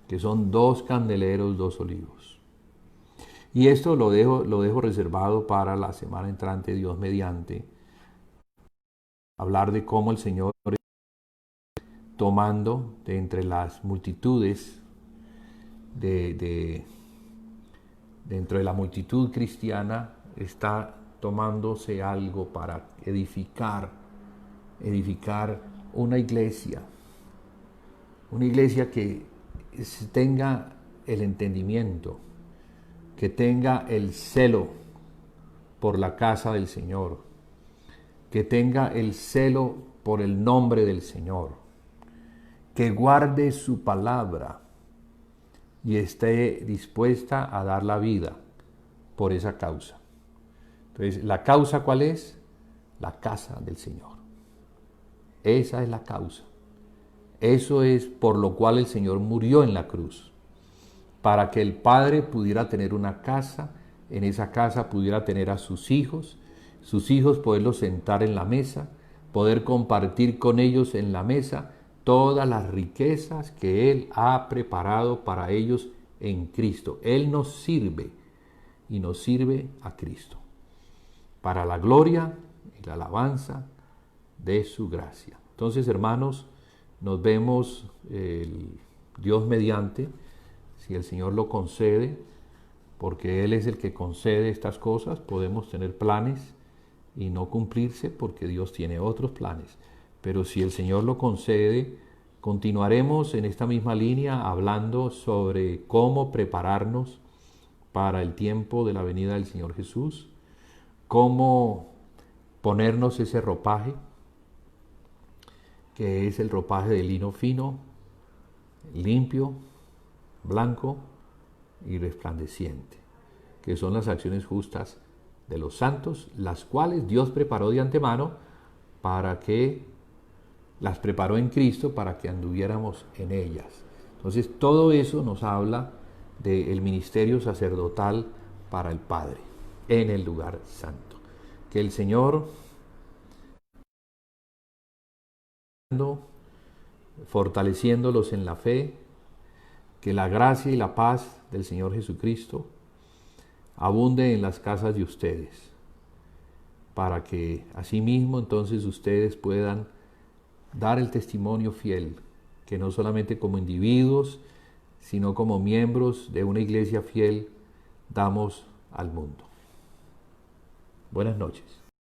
que son 2 candeleros, 2 olivos. Y esto lo dejo reservado para la semana entrante, Dios mediante, hablar de cómo el Señor, tomando de entre las multitudes, dentro de la multitud cristiana, está tomándose algo para edificar una iglesia que tenga el entendimiento, que tenga el celo por la casa del Señor, que tenga el celo por el nombre del Señor, que guarde su palabra y esté dispuesta a dar la vida por esa causa. Entonces, ¿la causa cuál es? La casa del Señor. Esa es la causa. Eso es por lo cual el Señor murió en la cruz, para que el Padre pudiera tener una casa, en esa casa pudiera tener a sus hijos poderlos sentar en la mesa, poder compartir con ellos en la mesa todas las riquezas que Él ha preparado para ellos en Cristo. Él nos sirve y nos sirve a Cristo para la gloria y la alabanza de su gracia. Entonces, hermanos, nos vemos Dios mediante, si el Señor lo concede, porque Él es el que concede estas cosas. Podemos tener planes y no cumplirse porque Dios tiene otros planes. Pero si el Señor lo concede, continuaremos en esta misma línea hablando sobre cómo prepararnos para el tiempo de la venida del Señor Jesús, cómo ponernos ese ropaje, que es el ropaje de lino fino, limpio, blanco y resplandeciente, que son las acciones justas de los santos, las cuales Dios preparó de antemano las preparó en Cristo para que anduviéramos en ellas. Entonces todo eso nos habla del ministerio sacerdotal para el Padre en el lugar santo. Que el Señor, fortaleciéndolos en la fe, que la gracia y la paz del Señor Jesucristo abunde en las casas de ustedes, para que asimismo entonces ustedes puedan dar el testimonio fiel, que no solamente como individuos, sino como miembros de una iglesia fiel, damos al mundo. Buenas noches.